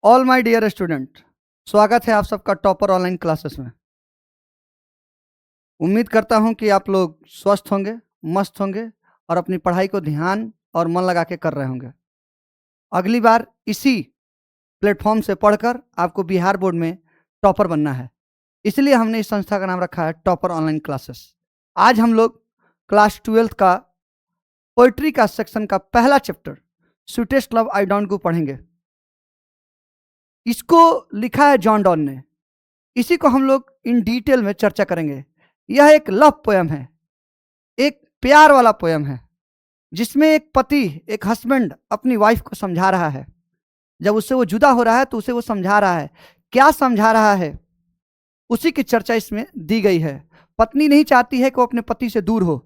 All my dear student, स्वागत है आप सबका टॉपर ऑनलाइन क्लासेस में। उम्मीद करता हूं कि आप लोग स्वस्थ होंगे, मस्त होंगे और अपनी पढ़ाई को ध्यान और मन लगा के कर रहे होंगे। अगली बार इसी प्लेटफॉर्म से पढ़कर आपको बिहार बोर्ड में टॉपर बनना है, इसलिए हमने इस संस्था का नाम रखा है टॉपर ऑनलाइन क्लासेस। आज हम लोग क्लास 12th का पोइट्री का सेक्शन का पहला chapter sweetest love I don't गो पढ़ेंगे। इसको लिखा है जॉन डॉन ने। इसी को हम लोग इन डिटेल में चर्चा करेंगे। यह एक लव पोयम है, एक प्यार वाला पोयम है, जिसमें एक पति, एक हस्बैंड अपनी वाइफ को समझा रहा है। जब उससे वो जुदा हो रहा है तो उसे वो समझा रहा है। क्या समझा रहा है, उसी की चर्चा इसमें दी गई है। पत्नी नहीं चाहती है कि वो अपने पति से दूर हो,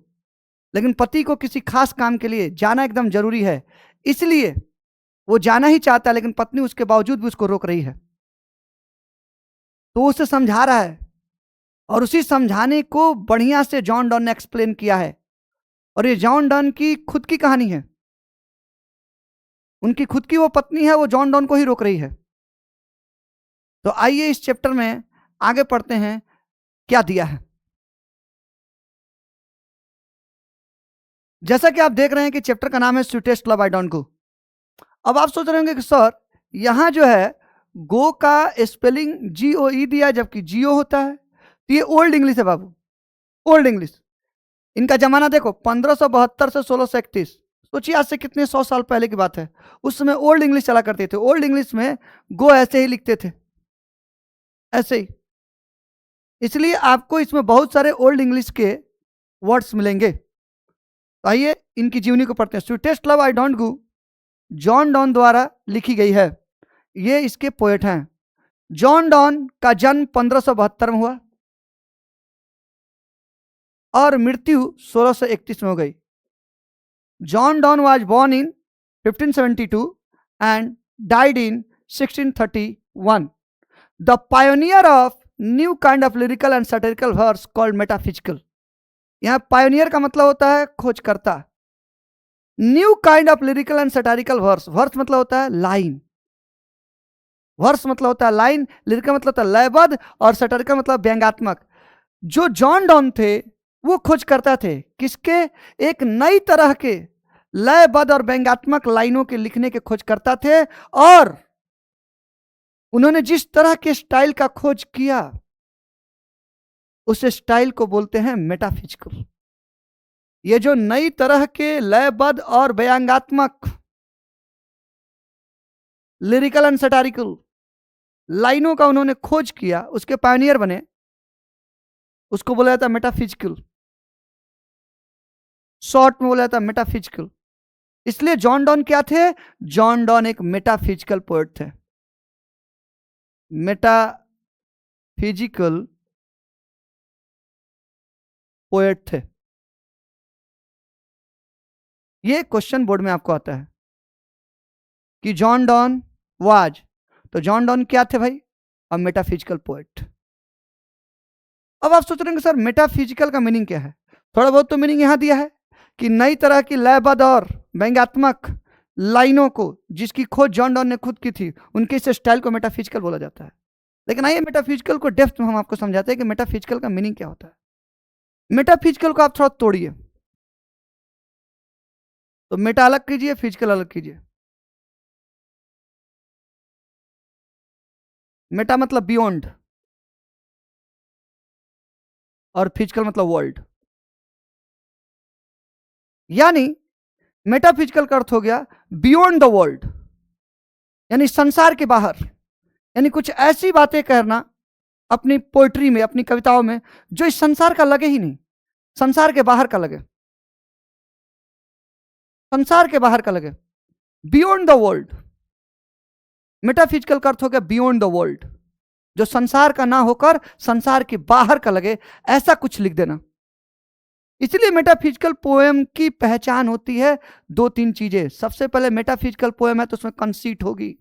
लेकिन पति को किसी खास काम के लिए जाना एकदम जरूरी है, इसलिए वो जाना ही चाहता है, लेकिन पत्नी उसके बावजूद भी उसको रोक रही है। तो उसे समझा रहा है और उसी समझाने को बढ़िया से जॉन डॉन ने एक्सप्लेन किया है। और ये जॉन डॉन की खुद की कहानी है। उनकी खुद की वो पत्नी है, वो जॉन डॉन को ही रोक रही है। तो आइए इस चैप्टर में आगे पढ़ते हैं, क्या दिया है। जैसा कि आप देख रहे हैं कि चैप्टर का नाम है स्वीटेस्ट लव आई डोंट गो। अब आप सोच रहे होंगे कि सर यहां जो है गो का स्पेलिंग GOE दिया, जबकि जियो होता है। तो ये ओल्ड इंग्लिश है बाबू, ओल्ड इंग्लिश। इनका जमाना देखो 1572 से 1631। सोचिए आज से कितने 100 साल पहले की बात है। उस समय ओल्ड इंग्लिश चला करते थे। ओल्ड इंग्लिश में गो ऐसे ही लिखते थे, ऐसे ही। इसलिए आपको इसमें बहुत सारे ओल्ड इंग्लिश के वर्ड्स मिलेंगे। तो आइए इनकी जीवनी को पढ़ते हैं। Sweetest love I don't go John Donne द्वारा लिखी गई है। ये इसके पोएट हैं। जॉन डॉन का जन्म 1572 में हुआ और मृत्यु 1631 में हो गई। John Donne was born in 1572 and died in 1631. The pioneer of new kind of lyrical and satirical verse called metaphysical. यहाँ पायोनियर का मतलब होता है खोजकर्ता। New kind of lyrical and satirical verse. Verse मतलब होता है लाइन, वर्स मतलब होता है लाइन, लिरिकल मतलब होता है लयबद्ध और सटारिकल मतलब व्यंग्यात्मक। जो जॉन डॉन थे वो खोज करता थे किसके? एक नई तरह के लयबद्ध और व्यंग्यात्मक लाइनों के लिखने के खोज करता थे। और उन्होंने जिस तरह के स्टाइल का खोज किया उस स्टाइल को बोलते हैं मेटाफिजिकल। ये जो नई तरह के लयबद्ध और व्यंग्यात्मक लिरिकल एंड सटारिकल लाइनों का उन्होंने खोज किया, उसके पायनियर बने, उसको बोला जाता है मेटाफिजिकल। शॉर्ट में बोला जाता है मेटाफिजिकल। इसलिए जॉन डॉन क्या थे? जॉन डॉन एक मेटाफिजिकल पोएट थे। मेटाफिजिकल पोएट थे। ये क्वेश्चन बोर्ड में आपको आता है कि जॉन डॉन वाज, तो जॉन डॉन क्या थे भाई? अ मेटाफिजिकल पोएट। अब आप सोच रहे हैं सर मेटाफिजिकल का मीनिंग क्या है? थोड़ा बहुत तो मीनिंग यहां दिया है कि नई तरह की लयबद्ध और व्यंग्यात्मक लाइनों को जिसकी खोज जॉन डॉन ने खुद की थी, उनके इस स्टाइल को मेटाफिजिकल बोला जाता है। लेकिन आइए मेटाफिजिकल को डेप्थ में हम आपको समझाते हैं कि मेटाफिजिकल का मीनिंग क्या होता है। मेटाफिजिकल को आप थोड़ा तोड़िए, तो मेटा अलग कीजिए, फिजिकल अलग कीजिए। मेटा मतलब बियॉन्ड और फिजिकल मतलब वर्ल्ड। यानी मेटाफिजिकल का अर्थ हो गया बियॉन्ड द वर्ल्ड, यानी संसार के बाहर। यानी कुछ ऐसी बातें करना अपनी पोइट्री में, अपनी कविताओं में, जो इस संसार का लगे ही नहीं, संसार के बाहर का लगे, संसार के बाहर का लगे। Beyond the world. मेटाफिजिकल का अर्थ हो गया बियॉन्ड द वर्ल्ड, जो संसार का ना होकर संसार के बाहर का लगे, ऐसा कुछ लिख देना। इसलिए मेटाफिजिकल पोएम की पहचान होती है 2-3 चीजें। सबसे पहले मेटाफिजिकल पोएम है तो उसमें कंसीट होगी,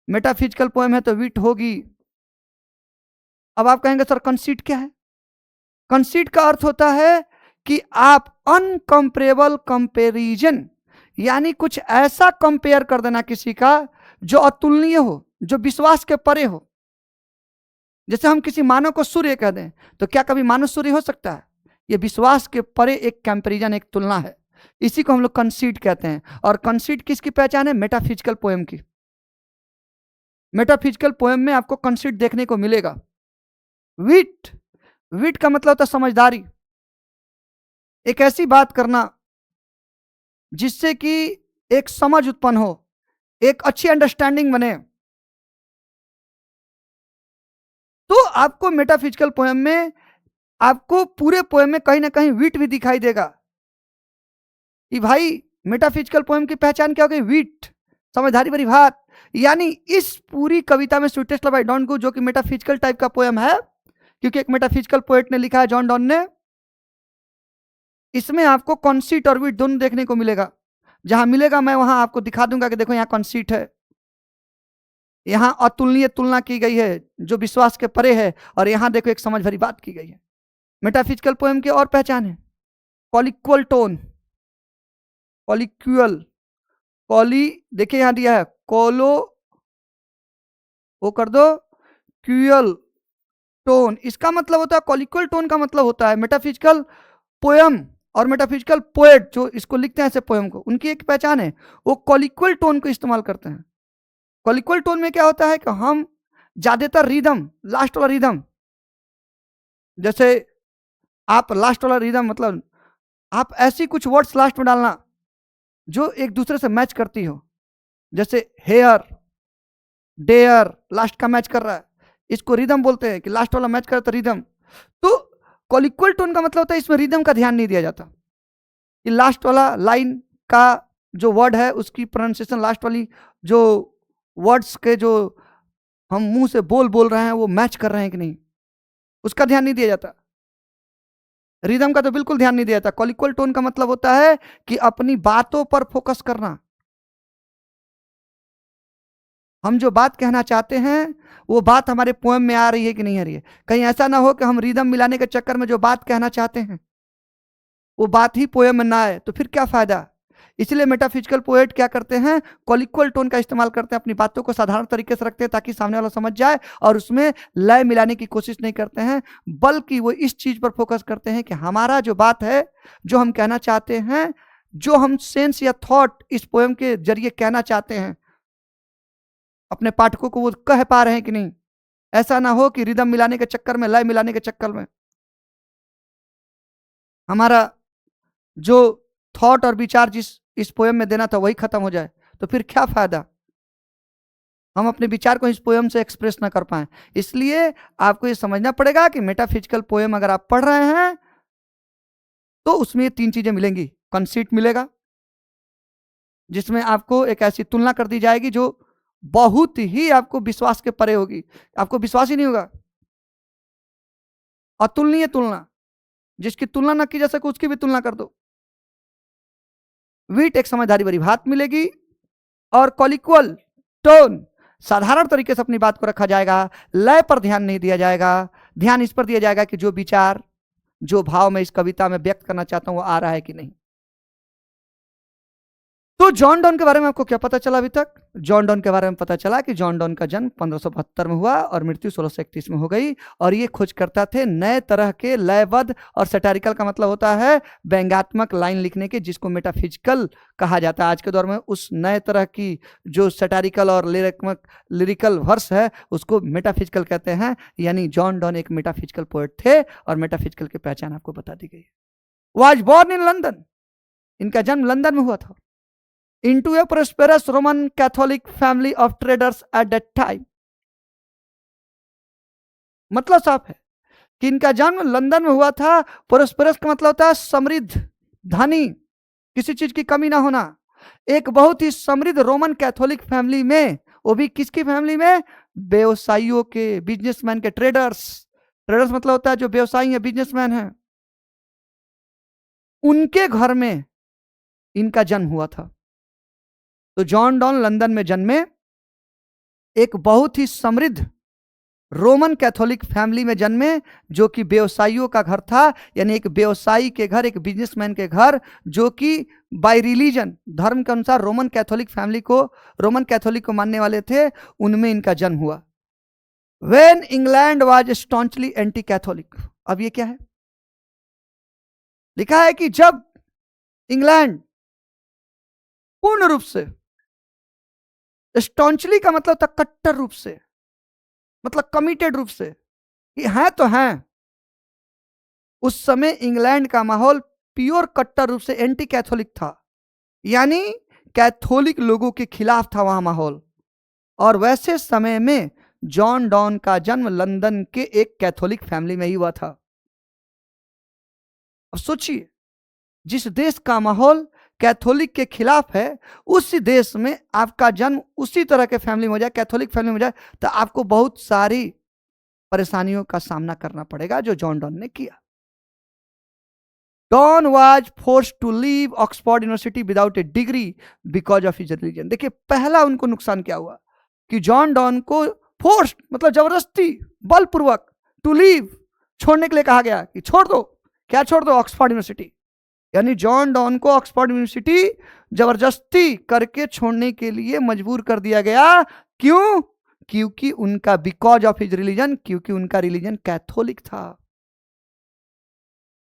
मेटाफिजिकल पोएम है तो विट होगी। अब आप कहेंगे सर कंसीट क्या है? कंसीट का अर्थ होता है कि आप अनकंपेरेबल कंपैरिजन, यानी कुछ ऐसा कंपेयर कर देना किसी का जो अतुलनीय हो, जो विश्वास के परे हो। जैसे हम किसी मानव को सूर्य कह दें, तो क्या कभी मानव सूर्य हो सकता है? ये विश्वास के परे एक कंपैरिजन, एक तुलना है। इसी को हम लोग कंसीट कहते हैं। और कंसीट किसकी पहचान है? मेटाफिजिकल पोएम की। मेटाफिजिकल पोएम में आपको कंसीट देखने को मिलेगा। विट, विट का मतलब होता है समझदारी, एक ऐसी बात करना जिससे कि एक समझ उत्पन्न हो, एक अच्छी अंडरस्टैंडिंग बने। तो आपको मेटाफिजिकल पोएम में, आपको पूरे पोएम में कहीं ना कहीं विट भी दिखाई देगा कि भाई मेटाफिजिकल पोएम की पहचान क्या हो गई? विट, समझदारी भरी बात। यानी इस पूरी कविता में स्वीटेस्ट लव आई डोंट गो, जो कि मेटाफिजिकल टाइप का पोएम है, क्योंकि एक मेटाफिजिकल पोएट ने लिखा है, जॉन डॉन ने। इसमें आपको कॉन्सीट और विट दोनों देखने को मिलेगा। जहां मिलेगा मैं वहां आपको दिखा दूंगा कि देखो यहाँ कॉन्सीट है, यहाँ अतुलनीय तुलना की गई है जो विश्वास के परे है, और यहां देखो एक समझ भरी बात की गई है। मेटाफिजिकल पोएम की और पहचान है कॉलिक्वल टोन, कॉलिक्वल, कॉली देखिए यहां दिया है, कोलो वो कर दो क्यूअल टोन। इसका मतलब होता है, कॉलिक्वल टोन का मतलब होता है मेटाफिजिकल पोएम और मेटाफिजिकल पोएट जो इसको लिखते हैं ऐसे पोएम को, उनकी एक पहचान है, वो कॉलिक्वल टोन को इस्तेमाल करते हैं। कॉलिक्वल टोन में क्या होता है कि हम ज्यादातर रिदम, लास्ट वाला रिदम, जैसे आप लास्ट वाला रिदम मतलब आप ऐसी कुछ वर्ड्स लास्ट में डालना जो एक दूसरे से मैच करती हो, जैसे हेयर, डेयर लास्ट का मैच कर रहा है, इसको रिदम बोलते हैं कि लास्ट वाला मैच कर रहा तो रिदम। तो कॉलिक्वल टोन का मतलब होता है इसमें रिदम का ध्यान नहीं दिया जाता, कि लास्ट वाला लाइन का जो वर्ड है उसकी प्रोनाउंसिएशन, लास्ट वाली जो वर्ड्स के जो हम मुंह से बोल रहे हैं वो मैच कर रहे हैं कि नहीं, उसका ध्यान नहीं दिया जाता। रिदम का तो बिल्कुल ध्यान नहीं दिया जाता। कॉलिक्वल टोन का मतलब होता है कि अपनी बातों पर फोकस करना। हम जो बात कहना चाहते हैं वो बात हमारे पोएम में आ रही है कि नहीं आ रही है। कहीं ऐसा ना हो कि हम रिदम मिलाने के चक्कर में जो बात कहना चाहते हैं वो बात ही पोएम में ना आए, तो फिर क्या फायदा। इसलिए मेटाफिजिकल पोएट क्या करते हैं, कॉलिक्वल टोन का इस्तेमाल करते हैं, अपनी बातों को साधारण तरीके से रखते हैं ताकि सामने वाला समझ जाए, और उसमें लय मिलाने की कोशिश नहीं करते हैं, बल्कि वो इस चीज पर फोकस करते हैं कि हमारा जो बात है, जो हम कहना चाहते हैं, जो हम सेंस या थॉट इस पोएम के जरिए कहना चाहते हैं, अपने पाठकों को वो कह पा रहे हैं कि नहीं। ऐसा ना हो कि रिदम मिलाने के चक्कर में, लय मिलाने के चक्कर में हमारा जो थॉट और विचार जिस इस पोएम में देना था वही खत्म हो जाए, तो फिर क्या फायदा, हम अपने विचार को इस पोएम से एक्सप्रेस ना कर पाए। इसलिए आपको ये समझना पड़ेगा कि मेटाफिजिकल पोएम अगर आप पढ़ रहे हैं तो उसमें ये तीन चीजें मिलेंगी। कंसीट मिलेगा, जिसमें आपको एक ऐसी तुलना कर दी जाएगी जो बहुत ही आपको विश्वास के परे होगी, आपको विश्वास ही नहीं होगा। अतुलनीय तुलना, जिसकी तुलना ना की जा सके उसकी भी तुलना कर दो। विट, एक समझदारी भरी बात मिलेगी। और कॉलिक्वल टोन, साधारण तरीके से अपनी बात को रखा जाएगा, लय पर ध्यान नहीं दिया जाएगा, ध्यान इस पर दिया जाएगा कि जो विचार, जो भाव मैं इस कविता में व्यक्त करना चाहता हूं वो आ रहा है कि नहीं। तो जॉन डॉन के बारे में आपको क्या पता चला अभी तक? जॉन डॉन के बारे में पता चला कि जॉन डॉन का जन्म 1572 में हुआ और मृत्यु 1631 में हो गई। और ये खोजकर्ता थे नए तरह के लयबद्ध, और सैटारिकल का मतलब होता है व्यंग्यात्मक लाइन लिखने के, जिसको मेटाफिजिकल कहा जाता है। आज के दौर में उस नए तरह की जो सैटारिकल और लिरिकल वर्स है उसको मेटाफिजिकल कहते हैं। यानी जॉन डॉन एक मेटाफिजिकल पोएट थे और मेटाफिजिकल की पहचान आपको बता दी गई। वाज बॉर्न इन लंदन, इनका जन्म लंदन में हुआ था। into a prosperous Roman Catholic family of traders at that time। मतलब साफ है कि इनका जन्म लंदन में हुआ था। प्रोस्पेरस का मतलब होता है समृद्ध, धनी, किसी चीज की कमी ना होना। एक बहुत ही समृद्ध रोमन कैथोलिक फैमिली में, वो भी किसकी फैमिली में? व्यवसायियों के, बिजनेसमैन के, ट्रेडर्स। ट्रेडर्स मतलब होता है जो व्यवसायी है, बिजनेसमैन है, उनके घर में इनका जन्म हुआ था। तो जॉन डॉन लंदन में जन्मे, एक बहुत ही समृद्ध रोमन कैथोलिक फैमिली में जन्मे, जो कि व्यवसायियों का घर था, यानी एक व्यवसायी के घर, एक बिजनेसमैन के घर, जो कि बाय रिलीजन, धर्म के अनुसार रोमन कैथोलिक को मानने वाले थे, उनमें इनका जन्म हुआ। When England was staunchly anti Catholic. अब ये क्या है, लिखा है कि जब इंग्लैंड पूर्ण रूप से, स्टॉन्चली का मतलब था कट्टर रूप से, मतलब कमिटेड रूप से, कि हैं तो हैं, उस समय इंग्लैंड का माहौल प्योर कट्टर रूप से एंटी कैथोलिक था, यानी कैथोलिक लोगों के खिलाफ था वहां माहौल। और वैसे समय में जॉन डॉन का जन्म लंदन के एक कैथोलिक फैमिली में ही हुआ था। अब सोचिए, जिस देश का माहौल कैथोलिक के खिलाफ है, उसी देश में आपका जन्म उसी तरह के फैमिली में हो जाए, कैथोलिक फैमिली में हो जाए, तो आपको बहुत सारी परेशानियों का सामना करना पड़ेगा, जो जॉन डॉन ने किया। Donne was forced to leave Oxford University without a degree because of his religion. देखिए, पहला उनको नुकसान क्या हुआ कि जॉन डॉन को फोर्स्ड मतलब जबरदस्ती, बलपूर्वक, टू लीव छोड़ने के लिए कहा गया कि छोड़ दो। क्या छोड़ दो? Oxford university. यानी जॉन डॉन को ऑक्सफोर्ड यूनिवर्सिटी जबरदस्ती करके छोड़ने के लिए मजबूर कर दिया गया। क्यों? क्योंकि उनका बिकॉज ऑफ हिज रिलीजन, क्योंकि उनका रिलीजन कैथोलिक था,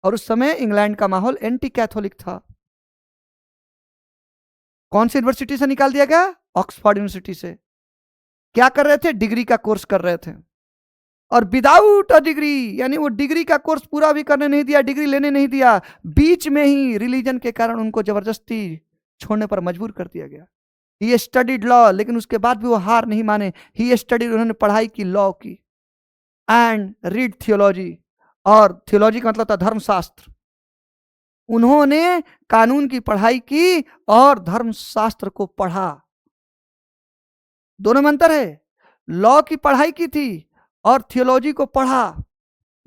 और उस समय इंग्लैंड का माहौल एंटी कैथोलिक था। कौन सी यूनिवर्सिटी से निकाल दिया गया? ऑक्सफोर्ड यूनिवर्सिटी से। क्या कर रहे थे? डिग्री का कोर्स कर रहे थे, और विदाउट अ डिग्री, यानी वो डिग्री का कोर्स पूरा भी करने नहीं दिया, डिग्री लेने नहीं दिया, बीच में ही रिलीजन के कारण उनको जबरदस्ती छोड़ने पर मजबूर कर दिया गया। ही स्टडीड लॉ, लेकिन उसके बाद भी वो हार नहीं माने। ही स्टडीड, उन्होंने पढ़ाई की लॉ की, एंड रीड थियोलॉजी, और थियोलॉजी का मतलब था धर्मशास्त्र। उन्होंने कानून की पढ़ाई की और धर्मशास्त्र को पढ़ा। दोनों में अंतर है। लॉ की पढ़ाई की थी और थियोलॉजी को पढ़ा,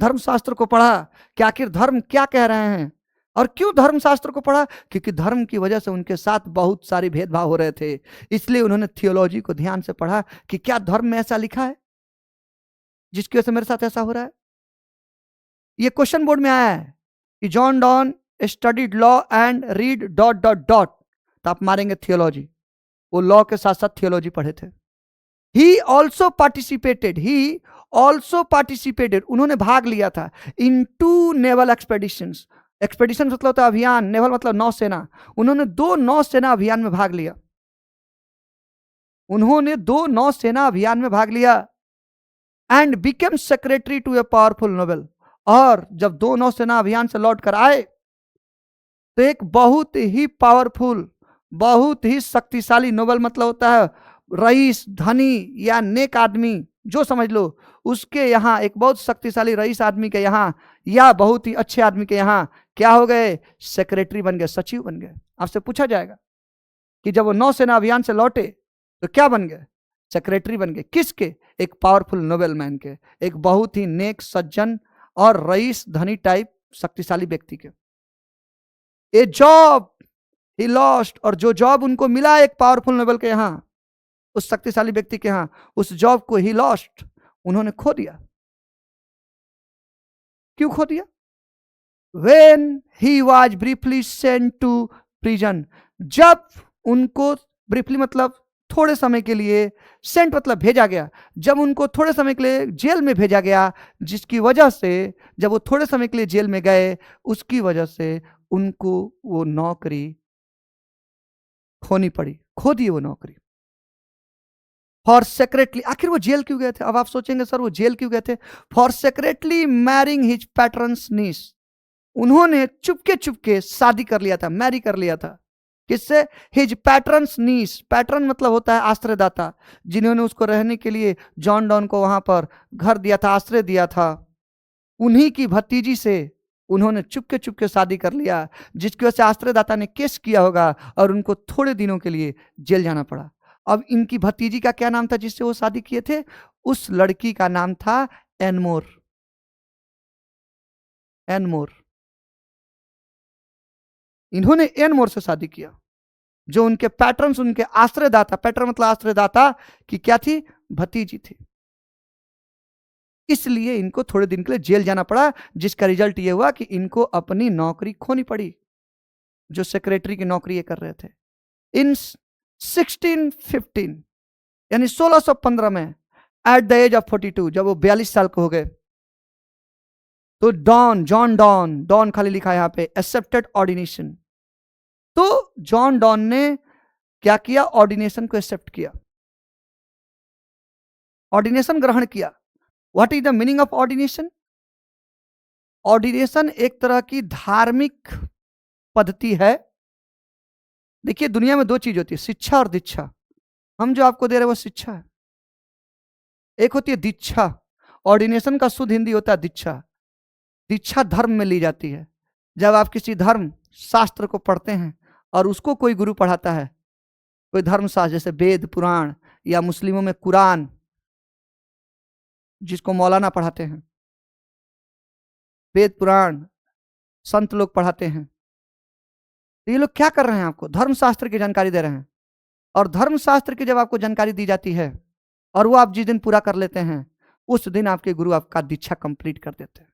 धर्मशास्त्र को पढ़ा कि आखिर धर्म क्या कह रहे हैं। और क्यों धर्मशास्त्र को पढ़ा? क्योंकि धर्म की वजह से उनके साथ बहुत सारे भेदभाव हो रहे थे, इसलिए उन्होंने थियोलॉजी को ध्यान से पढ़ा कि क्या धर्म में ऐसा लिखा है जिसकी वजह से मेरे साथ ऐसा हो रहा है। ये क्वेश्चन बोर्ड में आया है कि John Donne studied law and read dot dot dot, तो आप मारेंगे थियोलॉजी। वो लॉ के साथ साथ थियोलॉजी पढ़े थे। ही ऑल्सो पार्टिसिपेटेड, उन्होंने भाग लिया था इन 2 नेवल एक्सपेडिशंस। एक्सपेडिशन मतलब होता है अभियान, नेवल मतलब नौसेना। उन्होंने 2 नौसेना अभियान में भाग लिया। And became secretary to a powerful noble. और जब 2 नौसेना अभियान से लौट कर आए, तो एक बहुत ही पावरफुल, बहुत ही शक्तिशाली, नोबेल मतलब होता है रईस, धनी या नेक आदमी, जो समझ लो, उसके यहाँ, एक बहुत शक्तिशाली रईस आदमी के यहाँ या बहुत ही अच्छे आदमी के यहाँ क्या हो गए? सेक्रेटरी बन गए, सचिव बन गए। आपसे पूछा जाएगा कि जब वो नौसेना अभियान से लौटे तो क्या बन गए? सेक्रेटरी बन गए। किसके? एक पावरफुल नोबेल मैन के, एक बहुत ही नेक, सज्जन और रईस, धनी टाइप शक्तिशाली व्यक्ति के। ए जॉब ही लॉस्ट, और जो जॉब उनको मिला एक पावरफुल नोबेल के यहाँ, उस शक्तिशाली व्यक्ति के यहाँ, उस जॉब को ही लॉस्ट, उन्होंने खो दिया। क्यों खो दिया? When he was briefly sent to prison, जब उनको ब्रीफली मतलब थोड़े समय के लिए, सेंट मतलब भेजा गया, जब उनको थोड़े समय के लिए जेल में भेजा गया, जिसकी वजह से जब वो थोड़े समय के लिए जेल में गए, उसकी वजह से उनको वो नौकरी खोनी पड़ी, खो दी वो नौकरी। फॉर सेक्रेटली, आखिर वो जेल क्यों गए थे? अब आप सोचेंगे सर वो जेल क्यों गए थे? For secretly marrying his patron's niece, उन्होंने चुपके चुपके शादी कर लिया था, मैरी कर लिया था। किससे? हिज पैटर्न्स नीस, पैटर्न मतलब होता है आश्रयदाता, जिन्होंने उसको रहने के लिए, जॉन डॉन को वहां पर घर दिया था, आश्रय दिया था, उन्हीं की भतीजी से उन्होंने चुपके चुपके शादी कर लिया, जिसकी वजह से आश्रयदाता ने केस किया होगा और उनको थोड़े दिनों के लिए जेल जाना पड़ा। अब इनकी भतीजी का क्या नाम था जिससे वो शादी किए थे? उस लड़की का नाम था एनमोर। एनमोर, इन्होंने एनमोर से शादी किया, जो उनके पैटर्न्स, उनके आश्रयदाता, पैटर्न मतलब आश्रयदाता की क्या थी? भतीजी थी। इसलिए इनको थोड़े दिन के लिए जेल जाना पड़ा, जिसका रिजल्ट ये हुआ कि इनको अपनी नौकरी खोनी पड़ी, जो सेक्रेटरी की नौकरी ये कर रहे थे। इन 1615 यानी 1615 में एट द एज ऑफ 42, जब वो 42 साल के हो गए, तो जॉन डॉन खाली लिखा है यहां पे, एक्सेप्टेड ऑर्डिनेशन। तो जॉन डॉन ने क्या किया? ऑर्डिनेशन को एक्सेप्ट किया, ऑर्डिनेशन ग्रहण किया। What is the meaning of ordination? Ordination एक तरह की धार्मिक पद्धति है। देखिए, दुनिया में दो चीज होती है, शिक्षा और दीक्षा। हम जो आपको दे रहे हैं वो शिक्षा है। एक होती है दीक्षा। ऑर्डिनेशन का शुद्ध हिंदी होता है दीक्षा। दीक्षा धर्म में ली जाती है। जब आप किसी धर्म शास्त्र को पढ़ते हैं और उसको कोई गुरु पढ़ाता है, कोई धर्म शास्त्र जैसे वेद पुराण, या मुस्लिमों में कुरान जिसको मौलाना पढ़ाते हैं, वेद पुराण संत लोग पढ़ाते हैं, तो ये लोग क्या कर रहे हैं? आपको धर्मशास्त्र की जानकारी दे रहे हैं। और धर्मशास्त्र की जब आपको जानकारी दी जाती है और वो आप जिस दिन पूरा कर लेते हैं, उस दिन आपके गुरु आपका दीक्षा कंप्लीट कर देते हैं।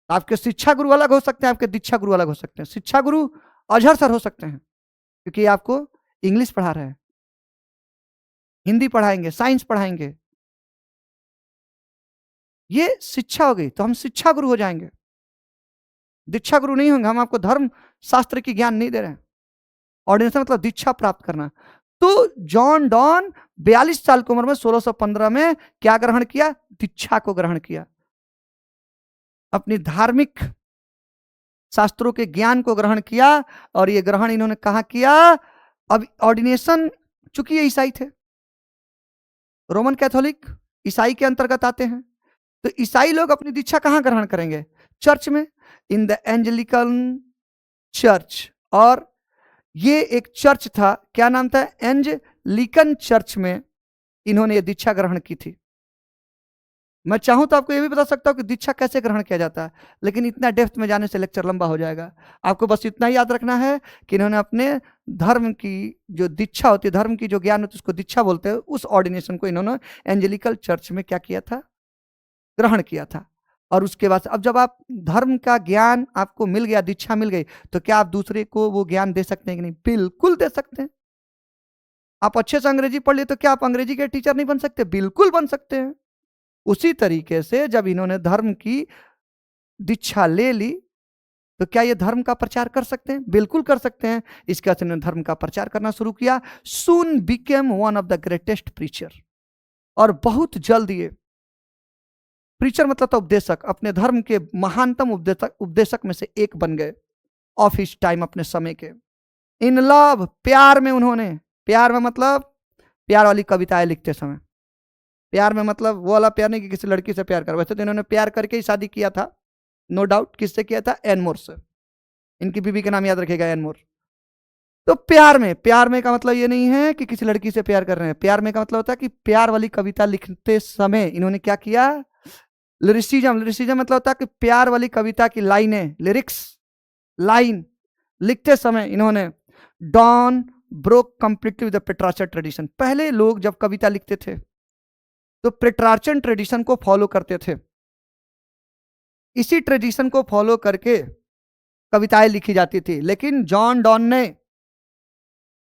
आपके शिक्षा गुरु अलग हो सकते हैं, आपके दीक्षा गुरु अलग हो सकते हैं। शिक्षा गुरु अजहर सर हो सकते हैं, क्योंकि आपको इंग्लिश पढ़ा रहे हैं, हिंदी पढ़ाएंगे, साइंस पढ़ाएंगे, ये शिक्षा हो गई, तो हम शिक्षा गुरु हो जाएंगे, दीक्षा गुरु नहीं होंगे। हम आपको धर्म शास्त्र की ज्ञान नहीं दे रहे हैं। ऑर्डिनेशन मतलब दीक्षा प्राप्त करना। तो जॉन डॉन 42 साल की उम्र में 1615 में क्या ग्रहण किया? दीक्षा को ग्रहण किया। अपनी धार्मिक शास्त्रों के ज्ञान को ग्रहण किया। और ये ग्रहण इन्होंने कहा किया? अब ऑर्डिनेशन, चूंकि ये ईसाई थे, रोमन कैथोलिक ईसाई के अंतर्गत आते हैं, तो ईसाई लोग अपनी दीक्षा कहां ग्रहण करेंगे? चर्च में, इन द एंजेलिकन चर्च। और ये एक चर्च था, क्या नाम था? एंजेलिकन चर्च में इन्होंने ये दीक्षा ग्रहण की थी। मैं चाहूं तो आपको ये भी बता सकता हूं कि दीक्षा कैसे ग्रहण किया जाता है, लेकिन इतना डेप्थ में जाने से लेक्चर लंबा हो जाएगा। आपको बस इतना ही याद रखना है कि इन्होंने अपने धर्म की जो दीक्षा होती है, धर्म की जो ज्ञान होती है, उसको दीक्षा बोलते हैं, उस ऑर्डिनेशन को इन्होंने एंजेलिकल चर्च में क्या किया था? ग्रहण किया था। और उसके बाद अब जब आप धर्म का ज्ञान आपको मिल गया, दीक्षा मिल गई, तो क्या आप दूसरे को वो ज्ञान दे सकते हैं कि नहीं? बिल्कुल दे सकते हैं। आप अच्छे से अंग्रेजी पढ़ लिए तो क्या आप अंग्रेजी के टीचर नहीं बन सकते? बिल्कुल बन सकते हैं। उसी तरीके से जब इन्होंने धर्म की दीक्षा ले ली, तो क्या ये धर्म का प्रचार कर सकते हैं? बिल्कुल कर सकते हैं। इसके बाद इन्होंने धर्म का प्रचार करना शुरू किया। Soon became one of the greatest preacher. और बहुत जल्द ये प्रीचर मतलब तो उपदेशक, अपने धर्म के महानतम उपदेशक में से एक बन गए ऑफ हिज टाइम, अपने समय के। इन लव, प्यार में उन्होंने, प्यार में मतलब प्यार वाली कविताएं लिखते समय, प्यार में मतलब वो वाला प्यार नहीं कि किसी लड़की से प्यार कर, वैसे तो इन्होंने प्यार करके ही शादी किया था, नो डाउट। किससे किया था? एनमोर से। इनकी बीबी का नाम याद रखेगा, एनमोर। तो प्यार में का मतलब ये नहीं है कि किसी लड़की से प्यार कर रहे हैं। प्यार में का मतलब होता है कि प्यार वाली कविता लिखते समय इन्होंने क्या किया? लिरिसिज्म मतलब होता है कि प्यार वाली कविता की लाइनें, लिरिक्स, लाइन लिखते समय इन्होंने Donne broke completely with the Petrarchan tradition. पहले लोग जब कविता लिखते थे तो पेट्रार्चल ट्रेडिशन को फॉलो करते थे। इसी ट्रेडिशन को फॉलो करके कविताएं लिखी जाती थी। लेकिन जॉन डॉन ने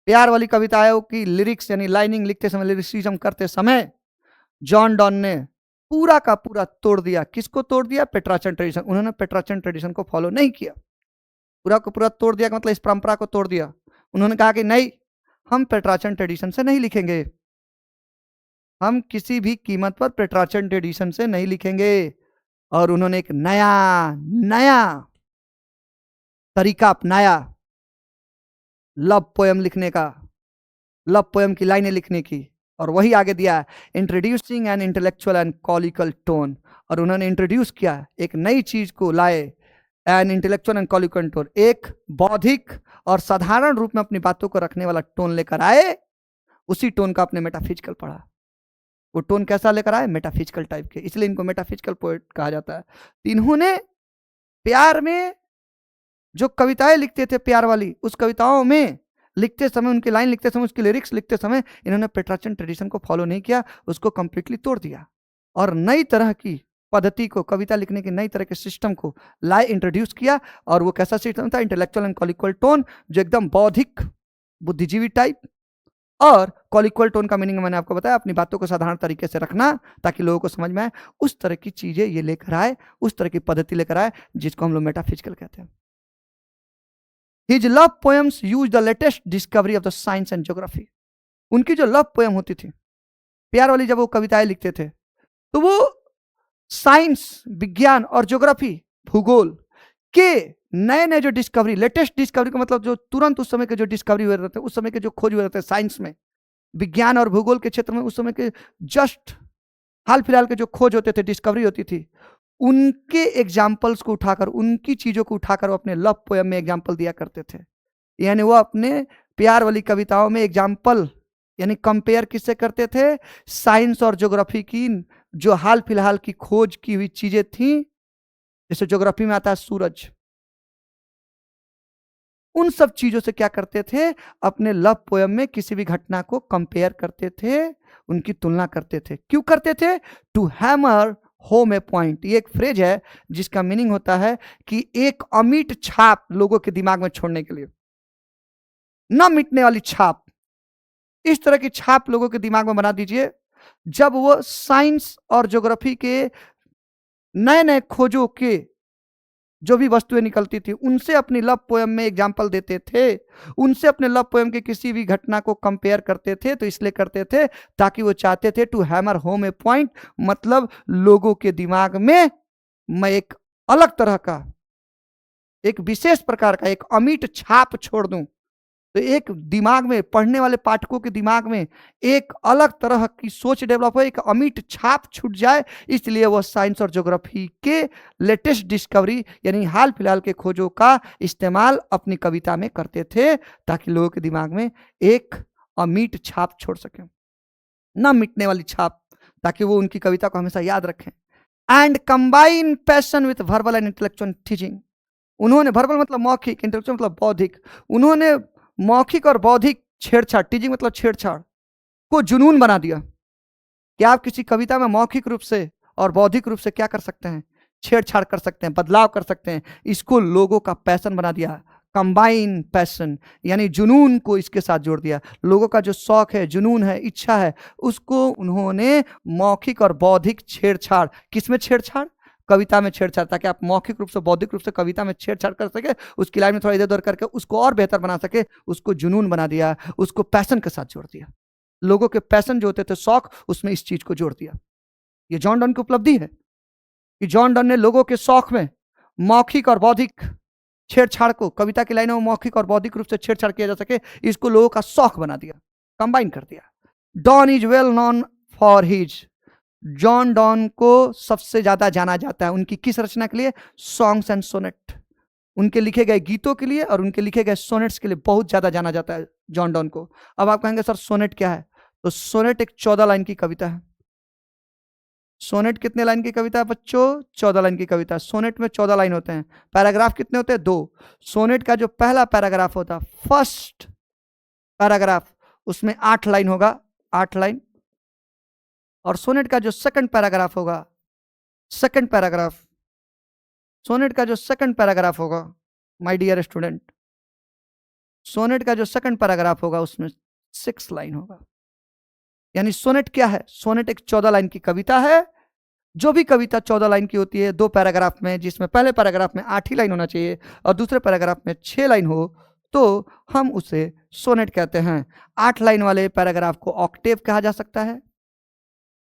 प्यार वाली कविताओं की लिरिक्स यानी लाइनिंग लिखते समय, लिरिसिज्म करते समय, जॉन डॉन ने पूरा का पूरा तोड़ दिया। किसको तोड़ दिया? पेट्रार्चल ट्रेडिशन। उन्होंने पेट्रार्चल ट्रेडिशन को फॉलो नहीं किया, पूरा को पूरा तोड़ दिया, मतलब इस परंपरा को तोड़ दिया। उन्होंने कहा कि नहीं, हम पेट्रार्चल ट्रेडिशन से नहीं लिखेंगे, हम किसी भी कीमत पर पेट्रार्चल ट्रेडिशन से नहीं लिखेंगे। और उन्होंने एक नया तरीका अपनाया लव पोएम लिखने का, लव पोएम की लाइनें लिखने की। और वही आगे दिया, introducing an intellectual and colloquial tone. और उन्होंने इंट्रोड्यूस किया, एक नई चीज को लाए, an intellectual and colloquial tone, एक बौद्धिक और साधारण रूप में अपनी बातों को रखने वाला टोन लेकर आए। उसी टोन का आपने मेटाफिजिकल पढ़ा। वो टोन कैसा लेकर आए? मेटाफिजिकल टाइप के, इसलिए इनको मेटाफिजिकल पोएट कहा जाता है। इन्होंने प्यार में जो कविताएं लिखते थे, प्यार वाली, उस कविताओं में लिखते समय, उनकी लाइन लिखते समय, उसकी लिरिक्स लिखते समय इन्होंने पेट्रार्चल ट्रेडिशन को फॉलो नहीं किया, उसको कंप्लीटली तोड़ दिया। और नई तरह की पद्धति को, कविता लिखने की नई तरह के सिस्टम को लाए, इंट्रोड्यूस किया। और वो कैसा सिस्टम था? इंटेलेक्चुअल एंड कॉलिक्वल टोन, जो एकदम बौद्धिक बुद्धिजीवी टाइप। और कॉलिक्वल टोन का मीनिंग मैंने आपको बताया, अपनी बातों को साधारण तरीके से रखना ताकि लोगों को समझ में आए। उस तरह की चीजें ये लेकर आए, उस तरह की पद्धति लेकर आए जिसको हम लोग मेटाफिजिकल कहते हैं। His love poems use the latest discovery of the science and geography. उनकी जो लव पोएम होती थी, प्यार वाली, जब वो कविताएं लिखते थे तो वो साइंस, विज्ञान और ज्योग्राफी, भूगोल के नए नए जो डिस्कवरी, लेटेस्ट डिस्कवरी का मतलब जो तुरंत उस समय के जो डिस्कवरी हुए रहते, उस समय के जो खोज हुए रहते साइंस में, विज्ञान और भूगोल के क्षेत्र में, उस समय के जस्ट हाल फिलहाल के जो खोज होते थे, डिस्कवरी होती थी, उनके एग्जाम्पल्स को उठाकर, उनकी चीजों को उठाकर वो अपने लव पोएम में एग्जाम्पल दिया करते थे। यानी वो अपने प्यार वाली कविताओं में एग्जाम्पल, यानी कंपेयर किससे करते थे? साइंस और ज्योग्राफी की, जो हाल फिलहाल की खोज की हुई चीजें थी। जैसे ज्योग्राफी में आता है सूरज, उन सब चीजों से क्या करते थे? अपने लव पोएम में किसी भी घटना को कंपेयर करते थे, उनकी तुलना करते थे। क्यों करते थे? To hammer home a point. ये एक फ्रेज है जिसका मीनिंग होता है कि एक अमिट छाप लोगों के दिमाग में छोड़ने के लिए, न मिटने वाली छाप। इस तरह की छाप लोगों के दिमाग में बना दीजिए जब वो साइंस और ज्योग्राफी के नए नए खोजों के जो भी वस्तुएं निकलती थी उनसे अपनी लव पोएम में एग्जाम्पल देते थे, उनसे अपने लव पोएम के किसी भी घटना को कंपेयर करते थे। तो इसलिए करते थे ताकि वो चाहते थे to hammer home a point, मतलब लोगों के दिमाग में मैं एक अलग तरह का, एक विशेष प्रकार का, एक अमिट छाप छोड़ दूं। तो एक दिमाग में, पढ़ने वाले पाठकों के दिमाग में एक अलग तरह की सोच डेवलप हो, एक अमिट छाप छूट जाए। इसलिए वह साइंस और ज्योग्राफी के लेटेस्ट डिस्कवरी, यानी हाल फिलहाल के खोजों का इस्तेमाल अपनी कविता में करते थे ताकि लोगों के दिमाग में एक अमिट छाप छोड़ सके, ना मिटने वाली छाप, ताकि वो उनकी कविता को हमेशा याद रखें। And combine passion with verbal and intellectual teaching. उन्होंने, वर्बल मतलब मौखिक, इंटेलेक्चुअल मतलब बौद्धिक, उन्होंने मौखिक और बौद्धिक छेड़छाड़, टीचिंग मतलब छेड़छाड़, को जुनून बना दिया। कि आप किसी कविता में मौखिक रूप से और बौद्धिक रूप से क्या कर सकते हैं? छेड़छाड़ कर सकते हैं, बदलाव कर सकते हैं। इसको लोगों का पैशन बना दिया। कंबाइन पैशन, यानी जुनून को इसके साथ जोड़ दिया। लोगों का जो शौक है, जुनून है, इच्छा है, उसको उन्होंने मौखिक और बौद्धिक छेड़छाड़, किसमें छेड़छाड़? कविता में छेड़छाड़, ताकि आप मौखिक रूप से, बौद्धिक रूप से कविता में छेड़छाड़ कर सके, उसकी लाइन में थोड़ा इधर उधर करके उसको और बेहतर बना सके। उसको जुनून बना दिया, उसको पैशन के साथ जोड़ दिया। लोगों के पैशन जो होते थे, शौक, उसमें इस चीज को जोड़ दिया। ये जॉन डन की उपलब्धि है कि जॉन डन ने लोगों के शौक में मौखिक और बौद्धिक छेड़छाड़ को, कविता की लाइनों में मौखिक और बौद्धिक रूप से छेड़छाड़ किया जा सके, इसको लोगों का शौक बना दिया, कंबाइन कर दिया। Donne is well known for his, John Donne को सबसे ज्यादा जाना जाता है उनकी किस रचना के लिए? Songs and sonnet. उनके लिखे गए गीतों के लिए और उनके लिखे गए सोनेट्स के लिए बहुत ज्यादा जाना जाता है जॉन डॉन को। अब आप कहेंगे सर सोनेट क्या है? तो सोनेट एक 14 लाइन की कविता है। सोनेट कितने लाइन की कविता है बच्चों? 14 लाइन की कविता। सोनेट में 14 लाइन होते हैं। पैराग्राफ कितने होते हैं? 2। सोनेट का जो पहला पैराग्राफ होता है, फर्स्ट पैराग्राफ, उसमें 8 लाइन होगा, 8 लाइन। और सोनेट का जो सेकंड पैराग्राफ होगा, सेकंड पैराग्राफ, सोनेट का जो सेकंड पैराग्राफ होगा, माय डियर स्टूडेंट, सोनेट का जो सेकंड पैराग्राफ होगा उसमें 6 लाइन होगा। यानी सोनेट क्या है? सोनेट एक 14 लाइन की कविता है। जो भी कविता 14 लाइन की होती है, 2 पैराग्राफ में, जिसमें पहले पैराग्राफ में 8 ही लाइन होना चाहिए और दूसरे पैराग्राफ में 6 लाइन हो, तो हम उसे सोनेट कहते हैं। 8 लाइन वाले पैराग्राफ को ऑक्टेव कहा जा सकता है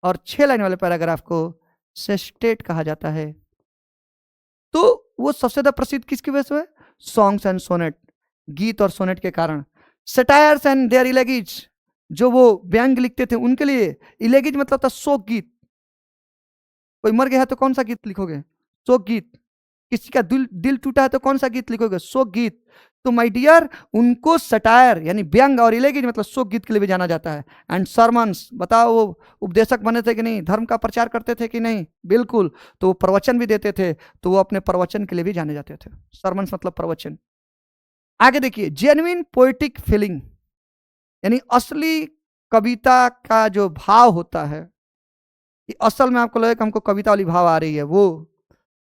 और 6 लाइन वाले पैराग्राफ को सेस्टेट कहा जाता है। तो वो सबसे ज्यादा प्रसिद्ध किसकी वजह से है? सॉन्ग्स एंड सोनेट, गीत और सोनेट के कारण। सटायर्स एंड देयर इलेगिज, जो वो व्यंग लिखते थे उनके लिए। इलेगिज मतलब था शोक गीत। कोई मर गया है तो कौन सा गीत लिखोगे? शोक गीत। किसी का दिल टूटा है तो कौन सा गीत लिखोगे? शोक गीत। तो माय डियर, उनको सटायर यानी व्यंग और इलेगिज मतलब शोक गीत के लिए भी जाना जाता है। एंड सरमन्स, बताओ वो उपदेशक बने थे कि नहीं? धर्म का प्रचार करते थे कि नहीं? बिल्कुल। तो वो प्रवचन भी देते थे, तो वो अपने प्रवचन के लिए भी जाने जाते थे। सरमन्स मतलब प्रवचन। आगे देखिए, जेन्युइन पोएटिक फीलिंग, यानी असली कविता का जो भाव होता है, कि असल में आपको लगे कि हमको कविता वाली भाव आ रही है। वो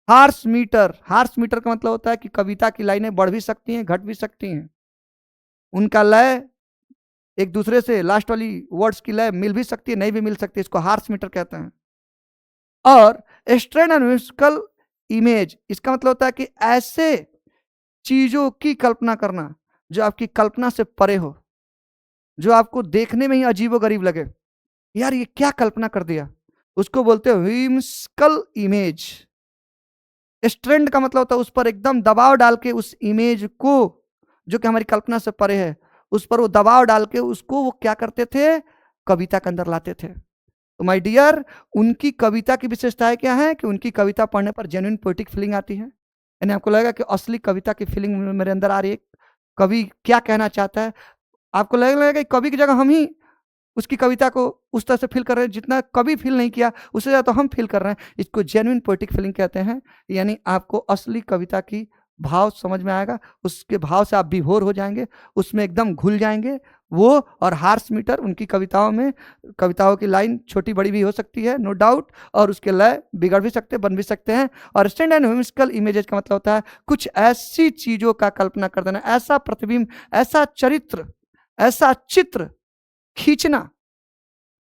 हार्स मीटर, हार्स मीटर का मतलब होता है कि कविता की लाइनें बढ़ भी सकती हैं, घट भी सकती हैं, उनका लय एक दूसरे से, लास्ट वाली वर्ड्स की लय मिल भी सकती है, नहीं भी मिल सकती, इसको हार्स मीटर कहते हैं। और स्ट्रेन एंड म्यूजिकल इमेज, इसका मतलब होता है कि ऐसे चीजों की कल्पना करना जो आपकी कल्पना से परे हो, जो आपको देखने में ही अजीबो गरीब लगे, यार ये क्या कल्पना कर दिया, उसको बोलते हैं व्हिम्सिकल इमेज। स्ट्रेंड का मतलब होता है उस पर एकदम दबाव डाल के उस इमेज को, जो कि हमारी कल्पना से परे है, उस पर वो दबाव डाल के उसको वो क्या करते थे, कविता के अंदर लाते थे। तो माय डियर, उनकी कविता की विशेषताएं क्या है कि उनकी कविता पढ़ने पर जेन्युइन पोएटिक फीलिंग आती है, यानी आपको लगेगा कि असली कविता की फीलिंग मेरे अंदर आ रही है, कवि क्या कहना चाहता है। आपको लगेगा कि कवि की जगह हम ही उसकी कविता को उस तरह से फील कर रहे हैं, जितना कभी फील नहीं किया उससे ज़्यादा तो हम फील कर रहे हैं। इसको जेन्युइन पोएटिक फीलिंग कहते हैं, यानी आपको असली कविता की भाव समझ में आएगा, उसके भाव से आप विभोर हो जाएंगे, उसमें एकदम घुल जाएंगे। वो और हार्स मीटर, उनकी कविताओं में, कविताओं की लाइन छोटी बड़ी भी हो सकती है नो डाउट, और उसके लय बिगड़ भी सकते, बन भी सकते हैं। और स्टैंड एंड म्यूजिकल इमेजेस का मतलब होता है कुछ ऐसी चीज़ों का कल्पना कर देना, ऐसा प्रतिबिंब, ऐसा चरित्र, ऐसा चित्र खींचना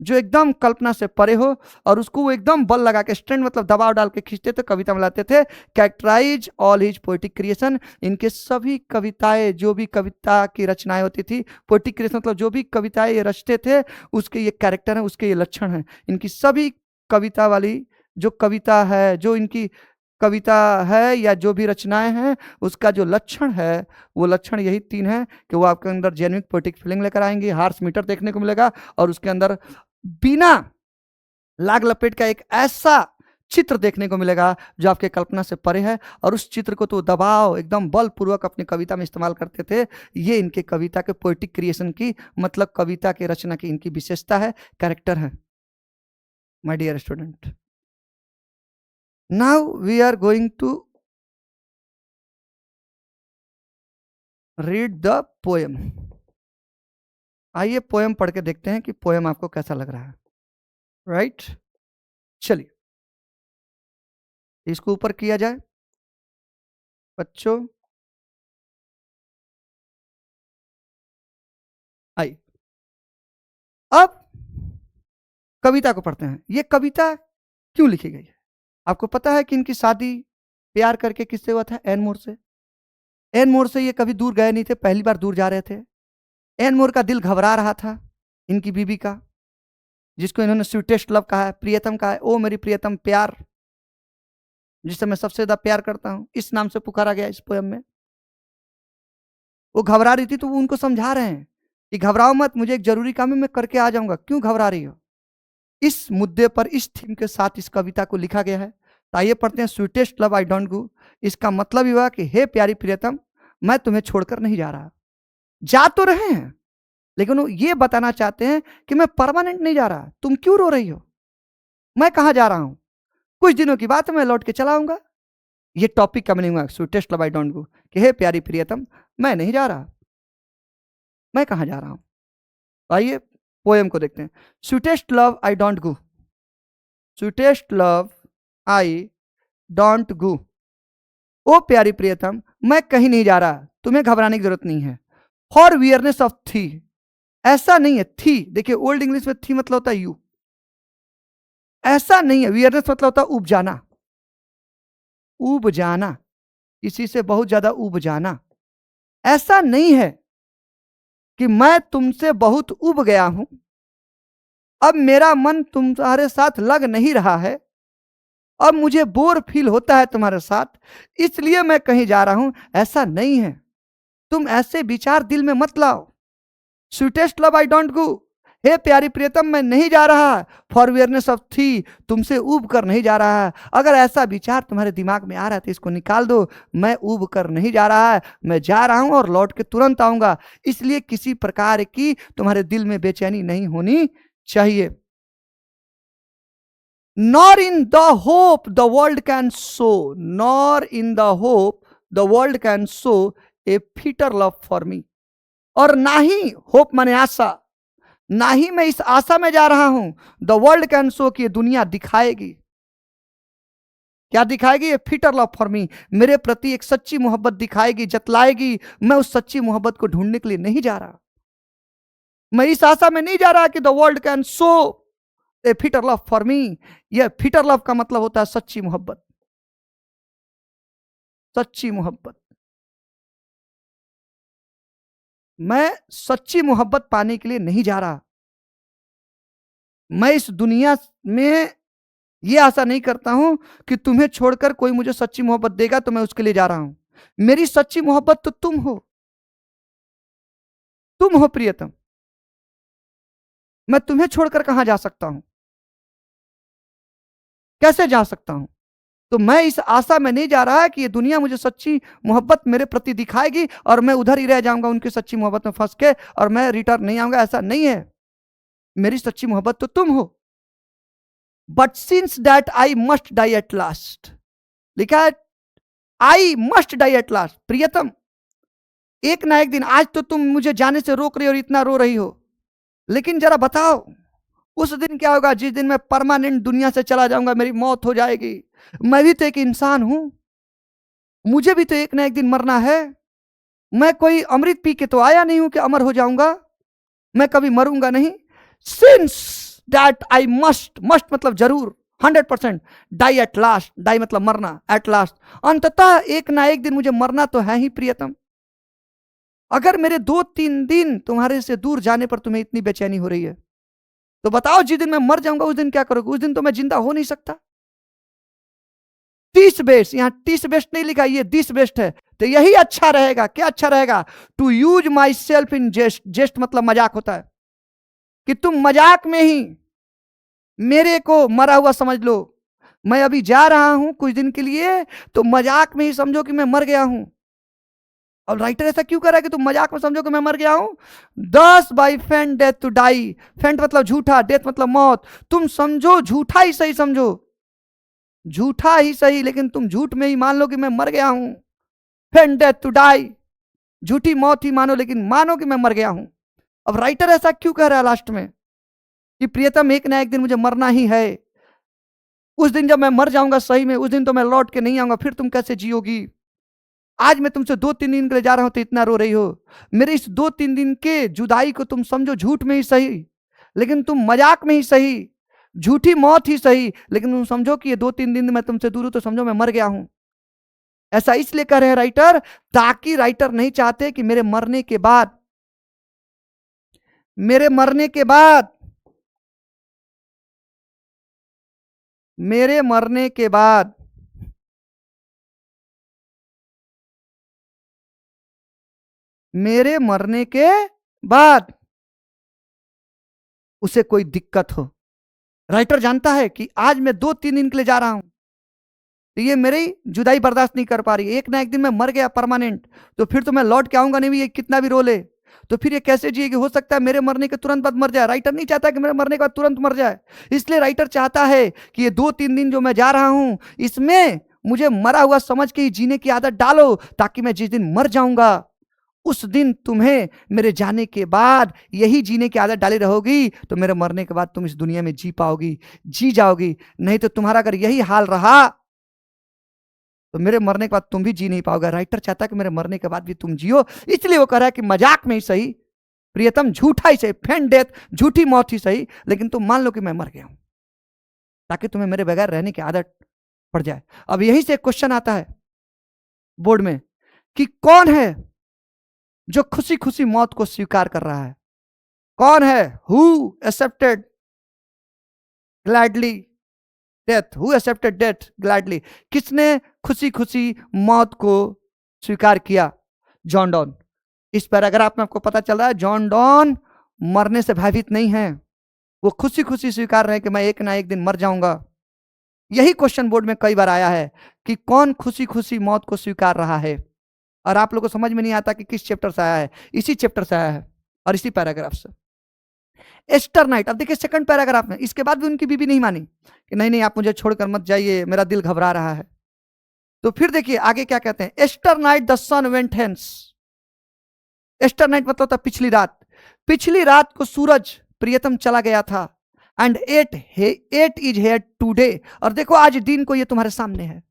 जो एकदम कल्पना से परे हो, और उसको वो एकदम बल लगा के, स्ट्रेंड मतलब दबाव डाल के खींचते थे, कविता में लाते थे। Characterize all his poetic creation, इनके सभी कविताएं, जो भी कविता की रचनाएं होती थी, पोएटिक क्रिएशन मतलब जो भी कविताएं ये रचते थे, उसके ये कैरेक्टर हैं, उसके ये लक्षण हैं। इनकी सभी कविता वाली जो कविता है, जो इनकी कविता है या जो भी रचनाएं हैं, उसका जो लक्षण है, वो लक्षण यही तीन है कि वो आपके अंदर जेन्युइन पोएटिक फीलिंग लेकर आएंगे, हार्स मीटर देखने को मिलेगा, और उसके अंदर बिना लाग लपेट का एक ऐसा चित्र देखने को मिलेगा जो आपके कल्पना से परे है, और उस चित्र को तो दबाव एकदम बलपूर्वक अपनी कविता में इस्तेमाल करते थे। ये इनके कविता के पोएटिक क्रिएशन की, मतलब कविता के रचना की इनकी विशेषता है, कैरेक्टर है। My dear student, now we are going to read the poem. आइए पोएम पढ़ के देखते हैं कि पोएम आपको कैसा लग रहा है। राइट चलिए इसको ऊपर किया जाए बच्चों। आइए अब कविता को पढ़ते हैं। ये कविता क्यों लिखी गई है? आपको पता है कि इनकी शादी प्यार करके किससे हुआ था? एन मोर से। एन मोर से ये कभी दूर गए नहीं थे, पहली बार दूर जा रहे थे। एन मोर का दिल घबरा रहा था इनकी बीबी का, जिसको इन्होंने स्वीटेस्ट लव कहा है, प्रियतम कहा है। ओ मेरी प्रियतम प्यार, जिससे मैं सबसे ज्यादा प्यार करता हूं, इस नाम से पुकारा गया इस पोएम में। वो घबरा रही थी तो वो उनको समझा रहे हैं कि घबराओ मत, मुझे एक जरूरी काम है, मैं करके आ जाऊंगा, क्यों घबरा रही हो। इस मुद्दे पर, इस थीम के साथ इस कविता को लिखा गया है। तो आइए पढ़ते हैं। स्वीटेस्ट लव आई डोंट गो, इसका मतलब हुआ कि हे प्यारी प्रियतम, मैं तुम्हें छोड़कर नहीं जा रहा। जा तो रहे हैं, लेकिन वो ये बताना चाहते हैं कि मैं परमानेंट नहीं जा रहा। तुम क्यों रो रही हो? मैं कहाँ जा रहा हूं? कुछ दिनों की बात है, मैं लौट के चला आऊंगा। ये टॉपिक का मीनिंग हुआ स्वीटेस्ट लव आई डोंट गो, कि हे प्यारी प्रियतम, मैं नहीं जा रहा, मैं कहाँ जा रहा हूं। आइए पोएम को देखते हैं। Sweetest love I don't go, sweetest love I don't go. ओ प्यारी प्रियतम, मैं कहीं नहीं जा रहा, तुम्हें घबराने की जरूरत नहीं है। फॉर वियरनेस ऑफ थी, ऐसा नहीं है। थी देखिए, ओल्ड इंग्लिश में थी मतलब होता है यू, ऐसा नहीं है। वियरनेस मतलब होता है उब जाना, उब जाना, किसी से बहुत ज्यादा उब जाना। ऐसा नहीं है कि मैं तुमसे बहुत उब गया हूं, अब मेरा मन तुम्हारे साथ लग नहीं रहा है, अब मुझे बोर फील होता है तुम्हारे साथ, इसलिए मैं कहीं जा रहा हूं। ऐसा नहीं है, तुम ऐसे विचार दिल में मत लाओ। Sweetest love I don't go, हे प्यारी प्रियतम, मैं नहीं जा रहा। फॉर वियरनेस ऑफ थी, तुमसे उब कर नहीं जा रहा है। अगर ऐसा विचार तुम्हारे दिमाग में आ रहा है तो इसको निकाल दो। मैं उब कर नहीं जा रहा है, मैं जा रहा हूं और लौट के तुरंत आऊंगा, इसलिए किसी प्रकार की तुम्हारे दिल में बेचैनी नहीं होनी चाहिए। Nor in the hope the world can show, nor in the hope the world can show a fitter love for me, और ना ही होप माने आशा, ना ही मैं इस आशा में जा रहा हूं द वर्ल्ड कैन शो कि दुनिया दिखाएगी। क्या दिखाएगी? ये फिटर लव फॉर मी, मेरे प्रति एक सच्ची मोहब्बत दिखाएगी, जतलाएगी। मैं उस सच्ची मोहब्बत को ढूंढने के लिए नहीं जा रहा। मैं इस आशा में नहीं जा रहा कि the world can show A fitter love for me. यह फिटर लव का मतलब होता है सच्ची मोहब्बत। सच्ची मोहब्बत, मैं सच्ची मोहब्बत पाने के लिए नहीं जा रहा। मैं इस दुनिया में यह आशा नहीं करता हूं कि तुम्हें छोड़कर कोई मुझे सच्ची मोहब्बत देगा तो मैं उसके लिए जा रहा हूं। मेरी सच्ची मोहब्बत तो तुम हो, तुम हो प्रियतम। मैं तुम्हें छोड़कर कहां जा सकता हूं? कैसे जा सकता हूं? तो मैं इस आशा में नहीं जा रहा कि ये दुनिया मुझे सच्ची मोहब्बत मेरे प्रति दिखाएगी और मैं उधर ही रह जाऊंगा उनकी सच्ची मोहब्बत में फंस के और मैं रिटर्न नहीं आऊंगा। ऐसा नहीं है। मेरी सच्ची मोहब्बत तो तुम हो। But since that I must die at last, लिखा है I must die at last. प्रियतम, एक ना एक दिन, आज तो तुम मुझे जाने से रोक रही हो और इतना रो रही हो, लेकिन जरा बताओ उस दिन क्या होगा जिस दिन मैं परमानेंट दुनिया से चला जाऊंगा, मेरी मौत हो जाएगी। मैं भी तो एक इंसान हूं, मुझे भी तो एक ना एक दिन मरना है। मैं कोई अमृत पी के तो आया नहीं हूं कि अमर हो जाऊंगा। मैं कभी मरूंगा नहीं। Since that I must, must मतलब जरूर, 100%, डाई एट लास्ट। डाई मतलब मरना, एट लास्ट अंततः एक ना एक दिन मुझे मरना तो है ही प्रियतम। अगर मेरे 2-3 दिन तुम्हारे से दूर जाने पर तुम्हें इतनी बेचैनी हो रही है तो बताओ जिस दिन मैं मर जाऊंगा उस दिन क्या करोगे? उस दिन तो मैं जिंदा हो नहीं सकता। 30 बेस्ट, यहां 30 बेस्ट नहीं लिखा, ये 20 बेस्ट है। तो यही अच्छा रहेगा। क्या अच्छा रहेगा? To use myself in jest. Jest मतलब मजाक होता है, कि तुम मजाक में ही मेरे को मरा हुआ समझ लो। मैं अभी जा रहा हूं कुछ दिन के लिए, तो मजाक में ही समझो कि मैं मर गया हूं। और राइटर ऐसा क्यों कर रहा है कि तुम मजाक में समझो कि मैं मर गया हूं? दस बाई फेंट डेथ टू डाई। फेंट मतलब झूठा, डेथ मतलब मौत। तुम समझो झूठा ही सही, समझो झूठा ही सही, लेकिन तुम झूठ में ही मान लो कि मैं मर गया हूं। फेंट डेथ टू डाई, झूठी मौत ही मानो, लेकिन मानो कि मैं मर गया हूं। अब राइटर ऐसा क्यों कह रहा है लास्ट में कि प्रियतम एक ना एक दिन मुझे मरना ही है। उस दिन जब मैं मर जाऊंगा सही में, उस दिन तो मैं लौट के नहीं आऊंगा, फिर तुम कैसे जियोगी? आज मैं तुमसे 2-3 दिन के लिए जा रहा हूं तो इतना रो रही हो। मेरे इस 2-3 दिन के जुदाई को तुम समझो झूठ में ही सही, लेकिन तुम मजाक में ही सही, झूठी मौत ही सही, लेकिन तुम समझो कि ये 2-3 दिन मैं तुमसे दूर हूं तो समझो मैं मर गया हूं। ऐसा इसलिए कर रहे हैं राइटर, ताकि राइटर नहीं चाहते कि मेरे मरने के बाद, मेरे मरने के बाद, मेरे मरने के बाद मेरे मरने के बाद उसे कोई दिक्कत हो। राइटर जानता है कि आज मैं 2-3 दिन के लिए जा रहा हूं तो ये मेरी जुदाई बर्दाश्त नहीं कर पा रही। एक ना एक दिन मैं मर गया परमानेंट, तो फिर तो मैं लौट के आऊंगा नहीं भी, ये कितना भी रो ले तो फिर ये कैसे जिएगी? हो सकता है मेरे मरने के तुरंत बाद मर जाए। राइटर नहीं चाहता कि मेरे मरने के बाद तुरंत मर जाए, इसलिए राइटर चाहता है कि ये 2-3 दिन जो मैं जा रहा हूं इसमें मुझे मरा हुआ समझ के ही जीने की आदत डालो, ताकि मैं जिस दिन मर जाऊंगा उस दिन तुम्हें मेरे जाने के बाद यही जीने की आदत डाली रहोगी, तो मेरे मरने के बाद तुम इस दुनिया में जी पाओगी, जी जाओगी। नहीं तो तुम्हारा अगर यही हाल रहा तो मेरे मरने के बाद तुम भी जी नहीं पाओगे। राइटर चाहता है कि मेरे मरने के बाद भी तुम जियो, इसलिए वो कह रहा है कि मजाक में ही सही प्रियतम, झूठा ही सही, फेंट डेथ, झूठी मौत ही सही, लेकिन तुम मान लो कि मैं मर गया हूं, ताकि तुम्हें मेरे बगैर रहने की आदत पड़ जाए। अब यहीं से एक क्वेश्चन आता है बोर्ड में कि कौन है जो खुशी खुशी मौत को स्वीकार कर रहा है? कौन है? Who accepted gladly death? Who accepted death gladly? किसने खुशी खुशी मौत को स्वीकार किया? John Donne. इस पैराग्राफ में आपको पता चल रहा है जॉन डॉन मरने से भयभीत नहीं है, वो खुशी खुशी स्वीकार रहे कि मैं एक ना एक दिन मर जाऊंगा। यही क्वेश्चन बोर्ड में कई बार आया है कि कौन खुशी खुशी मौत को स्वीकार रहा है, और आप लोगों को समझ में नहीं आता कि किस चैप्टर से आया है। इसी चैप्टर से आया है और इसी पैराग्राफ से। एस्टर नाइट, अब देखिए सेकंड पैराग्राफ में, इसके बाद भी उनकी बीवी नहीं मानी कि नहीं नहीं आप मुझे छोड़कर मत जाइए, मेरा दिल घबरा रहा है। तो फिर देखिए आगे क्या कहते हैं, yesternight the sun went hence. Yesternight मतलब था पिछली रात। पिछली रात को सूरज प्रियतम चला गया था, and yet is here today, और देखो आज दिन को ये तुम्हारे सामने है।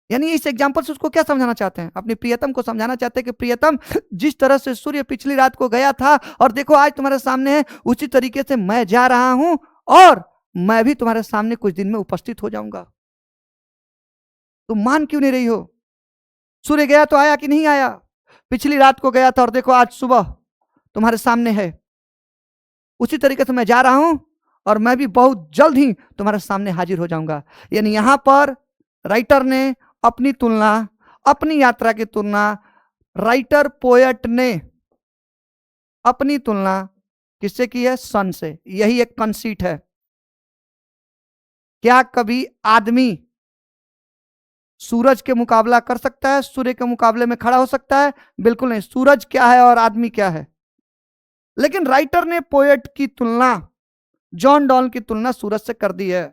यानी इस एग्जाम्पल से उसको क्या समझाना चाहते हैं? अपनी प्रियतम को समझाना चाहते हैं कि प्रियतम, जिस तरह से सूर्य पिछली रात को गया था और देखो आज तुम्हारे सामने है, उसी तरीके से मैं जा रहा हूं और मैं भी तुम्हारे सामने कुछ दिन में उपस्थित हो जाऊंगा। तुम मान क्यों नहीं रही हो? सूर्य गया तो आया कि नहीं आया? पिछली रात को गया था और देखो आज सुबह तुम्हारे सामने है। उसी तरीके से मैं जा रहा हूं और मैं भी बहुत जल्द ही तुम्हारे सामने हाजिर हो जाऊंगा। यानी यहां पर राइटर ने अपनी तुलना, अपनी यात्रा की तुलना, राइटर पोएट ने अपनी तुलना किससे की है? सन से। यही एक कंसीट है। क्या कभी आदमी सूरज के मुकाबला कर सकता है? सूर्य के मुकाबले में खड़ा हो सकता है? बिल्कुल नहीं। सूरज क्या है और आदमी क्या है? लेकिन राइटर ने पोएट की तुलना, जॉन डॉन की तुलना सूरज से कर दी है।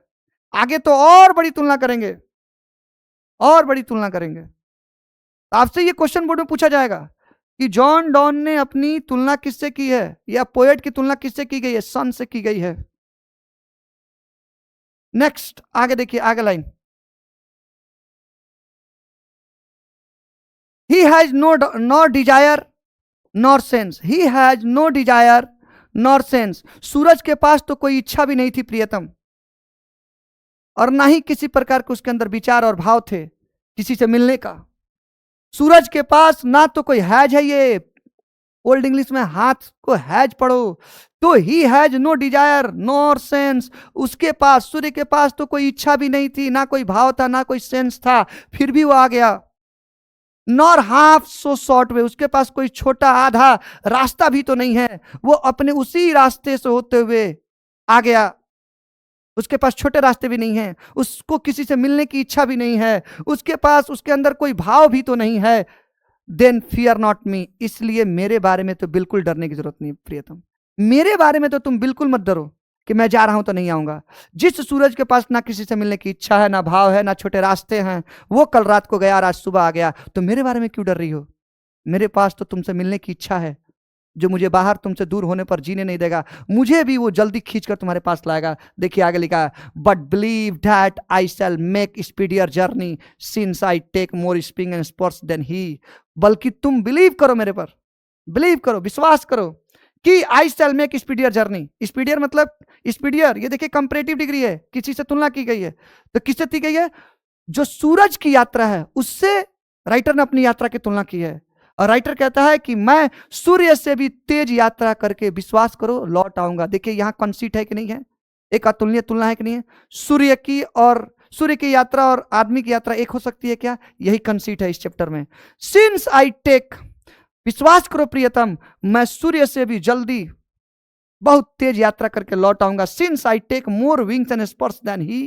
आगे तो और बड़ी तुलना करेंगे, और बड़ी तुलना करेंगे। आपसे ये क्वेश्चन बोर्ड में पूछा जाएगा कि जॉन डॉन ने अपनी तुलना किससे की है, या पोएट की तुलना किससे की गई है? सन से की गई है। नेक्स्ट आगे देखिए, आगे line, he has no desire nor sense, he has no desire nor sense. सूरज के पास तो कोई इच्छा भी नहीं थी प्रियतम, और ना ही किसी प्रकार के उसके अंदर विचार और भाव थे किसी से मिलने का। सूरज के पास ना तो कोई हैज है, ये ओल्ड इंग्लिश में हाथ को हैज पढ़ो, तो he has no desire nor sense. उसके पास, सूर्य के पास तो कोई इच्छा भी नहीं थी, ना कोई भाव था, ना कोई सेंस था, फिर भी वो आ गया। Nor half so short way, उसके पास कोई छोटा आधा रास्ता भी तो नहीं है, वो अपने उसी रास्ते से होते हुए आ गया। उसके पास छोटे रास्ते भी नहीं है, उसको किसी से मिलने की इच्छा भी नहीं है, उसके पास, उसके अंदर कोई भाव भी तो नहीं है। देन फियर नॉट मी, इसलिए मेरे बारे में तो बिल्कुल डरने की जरूरत नहीं प्रियतम। मेरे बारे में तो तुम बिल्कुल मत डरो कि मैं जा रहा हूं तो नहीं आऊंगा। जिस सूरज के पास ना किसी से मिलने की इच्छा है, ना भाव है, ना छोटे रास्ते हैं, वो कल रात को गया और आज सुबह आ गया, तो मेरे बारे में क्यों डर रही हो? मेरे पास तो तुमसे मिलने की इच्छा है, जो मुझे बाहर तुमसे दूर होने पर जीने नहीं देगा, मुझे भी वो जल्दी खींचकर तुम्हारे पास लाएगा। देखिए आगे लिखा है, but believe that I shall make speedier journey since I take more spring and स्पर्श देन ही। बल्कि तुम बिलीव करो मेरे पर, बिलीव करो, विश्वास करो कि आई shall make speedier journey. Speedier मतलब, स्पीडियर ये देखिए कंपैरेटिव डिग्री है, किसी से तुलना की गई है, तो किससे की गई है? जो सूरज की यात्रा है उससे राइटर ने अपनी यात्रा की तुलना की है। और राइटर कहता है कि मैं सूर्य से भी तेज यात्रा करके, विश्वास करो, लौट आऊंगा। देखिए यहां कंसीट है कि नहीं है? एक अतुलनीय तुलना है कि नहीं है? सूर्य की और सूर्य की यात्रा और आदमी की यात्रा एक हो सकती है क्या? यही कंसीट है इस चैप्टर में। सिंस आई टेक, विश्वास करो प्रियतम, मैं सूर्य से भी जल्दी बहुत तेज यात्रा करके लौट आऊंगा। Since I take more wings and स्पर्श देन ही।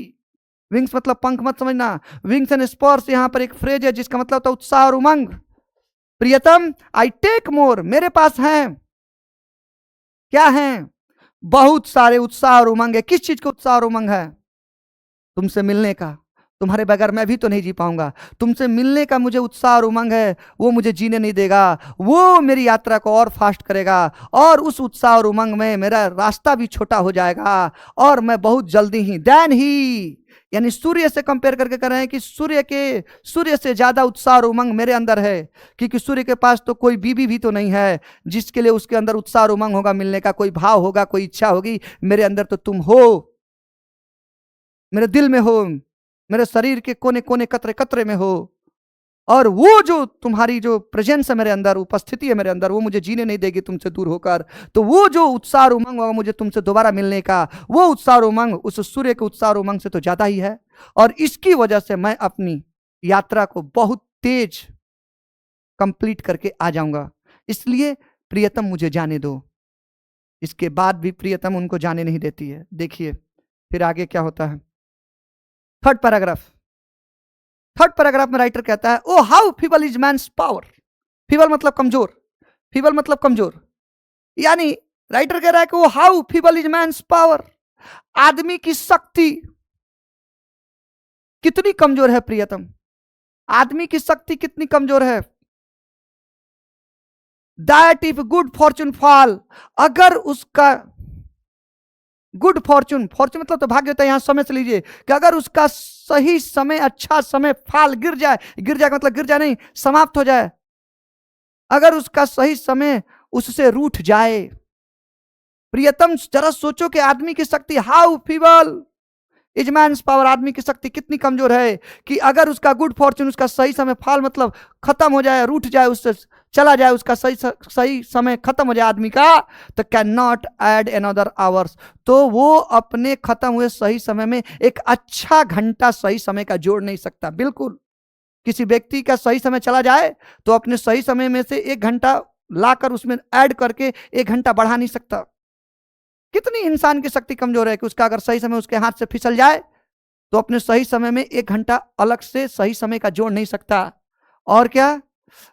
विंग्स मतलब पंख मत समझना, विंग्स एंड स्पर्श यहां पर एक फ्रेज है जिसका मतलब होता है उत्साह और उमंग। प्रियतम, आई टेक मोर, मेरे पास हैं, क्या है? बहुत सारे उत्साह और उमंग है। किस चीज का उत्साह और उमंग है? तुमसे मिलने का। तुम्हारे बगैर मैं भी तो नहीं जी पाऊंगा। तुमसे मिलने का मुझे उत्साह और उमंग है, वो मुझे जीने नहीं देगा, वो मेरी यात्रा को और फास्ट करेगा, और उस उत्साह और उमंग में मेरा रास्ता भी छोटा हो जाएगा, और मैं बहुत जल्दी ही, देन ही, यानी सूर्य से कंपेयर करके कर रहे हैं कि सूर्य से ज्यादा उत्साह और उमंग मेरे अंदर है, क्योंकि सूर्य के पास तो कोई बीबी भी तो नहीं है जिसके लिए उसके अंदर उत्साह और उमंग होगा, मिलने का कोई भाव होगा, कोई इच्छा होगी। मेरे अंदर तो तुम हो, मेरे दिल में हो, मेरे शरीर के कोने कोने, कतरे कतरे में हो, और वो जो तुम्हारी जो प्रेजेंस है मेरे अंदर, उपस्थिति है मेरे अंदर, वो मुझे जीने नहीं देगी तुमसे दूर होकर। तो वो जो उत्साह और उमंग होगा मुझे तुमसे दोबारा मिलने का, वो उत्साह और उमंग उस सूर्य के उत्साह और उमंग से तो ज्यादा ही है। और इसकी वजह से मैं अपनी यात्रा को बहुत तेज कंप्लीट करके आ जाऊंगा। इसलिए प्रियतम मुझे जाने दो। इसके बाद भी प्रियतम उनको जाने नहीं देती है। देखिए फिर आगे क्या होता है। थर्ड पैराग्राफ में राइटर कहता है, O how feeble is man's power. Feeble मतलब कमजोर, फीबल मतलब कमजोर। यानी राइटर कह रहा है कि वो how feeble is man's power, आदमी की शक्ति कितनी कमजोर है प्रियतम, आदमी की शक्ति कितनी कमजोर है। That if good Fortune fall, अगर उसका गुड फॉर्चून, फॉर्चून मतलब तो भाग्य होता है, यहां समय से लीजिए कि अगर उसका सही समय, अच्छा समय, फाल गिर जाए, गिर जाए मतलब गिर जाए नहीं, समाप्त हो जाए, अगर उसका सही समय उससे रूठ जाए। प्रियतम जरा सोचो कि आदमी की शक्ति, how feeble is man's power, आदमी की शक्ति कितनी कमजोर है कि अगर उसका गुड फॉर्चून, उसका सही समय, फाल मतलब खत्म हो जाए, रूठ जाए, उससे चला जाए, उसका सही समय खत्म हो जाए आदमी का, तो cannot add another hours, तो वो अपने खत्म हुए सही समय में एक अच्छा घंटा सही समय का जोड़ नहीं सकता। बिल्कुल, किसी व्यक्ति का सही समय चला जाए तो अपने सही समय में से 1 घंटा लाकर उसमें ऐड करके 1 घंटा बढ़ा नहीं सकता। कितनी इंसान की शक्ति कमजोर है कि उसका अगर सही समय उसके हाथ से फिसल जाए तो अपने सही समय में 1 घंटा अलग से सही समय का जोड़ नहीं सकता। और क्या,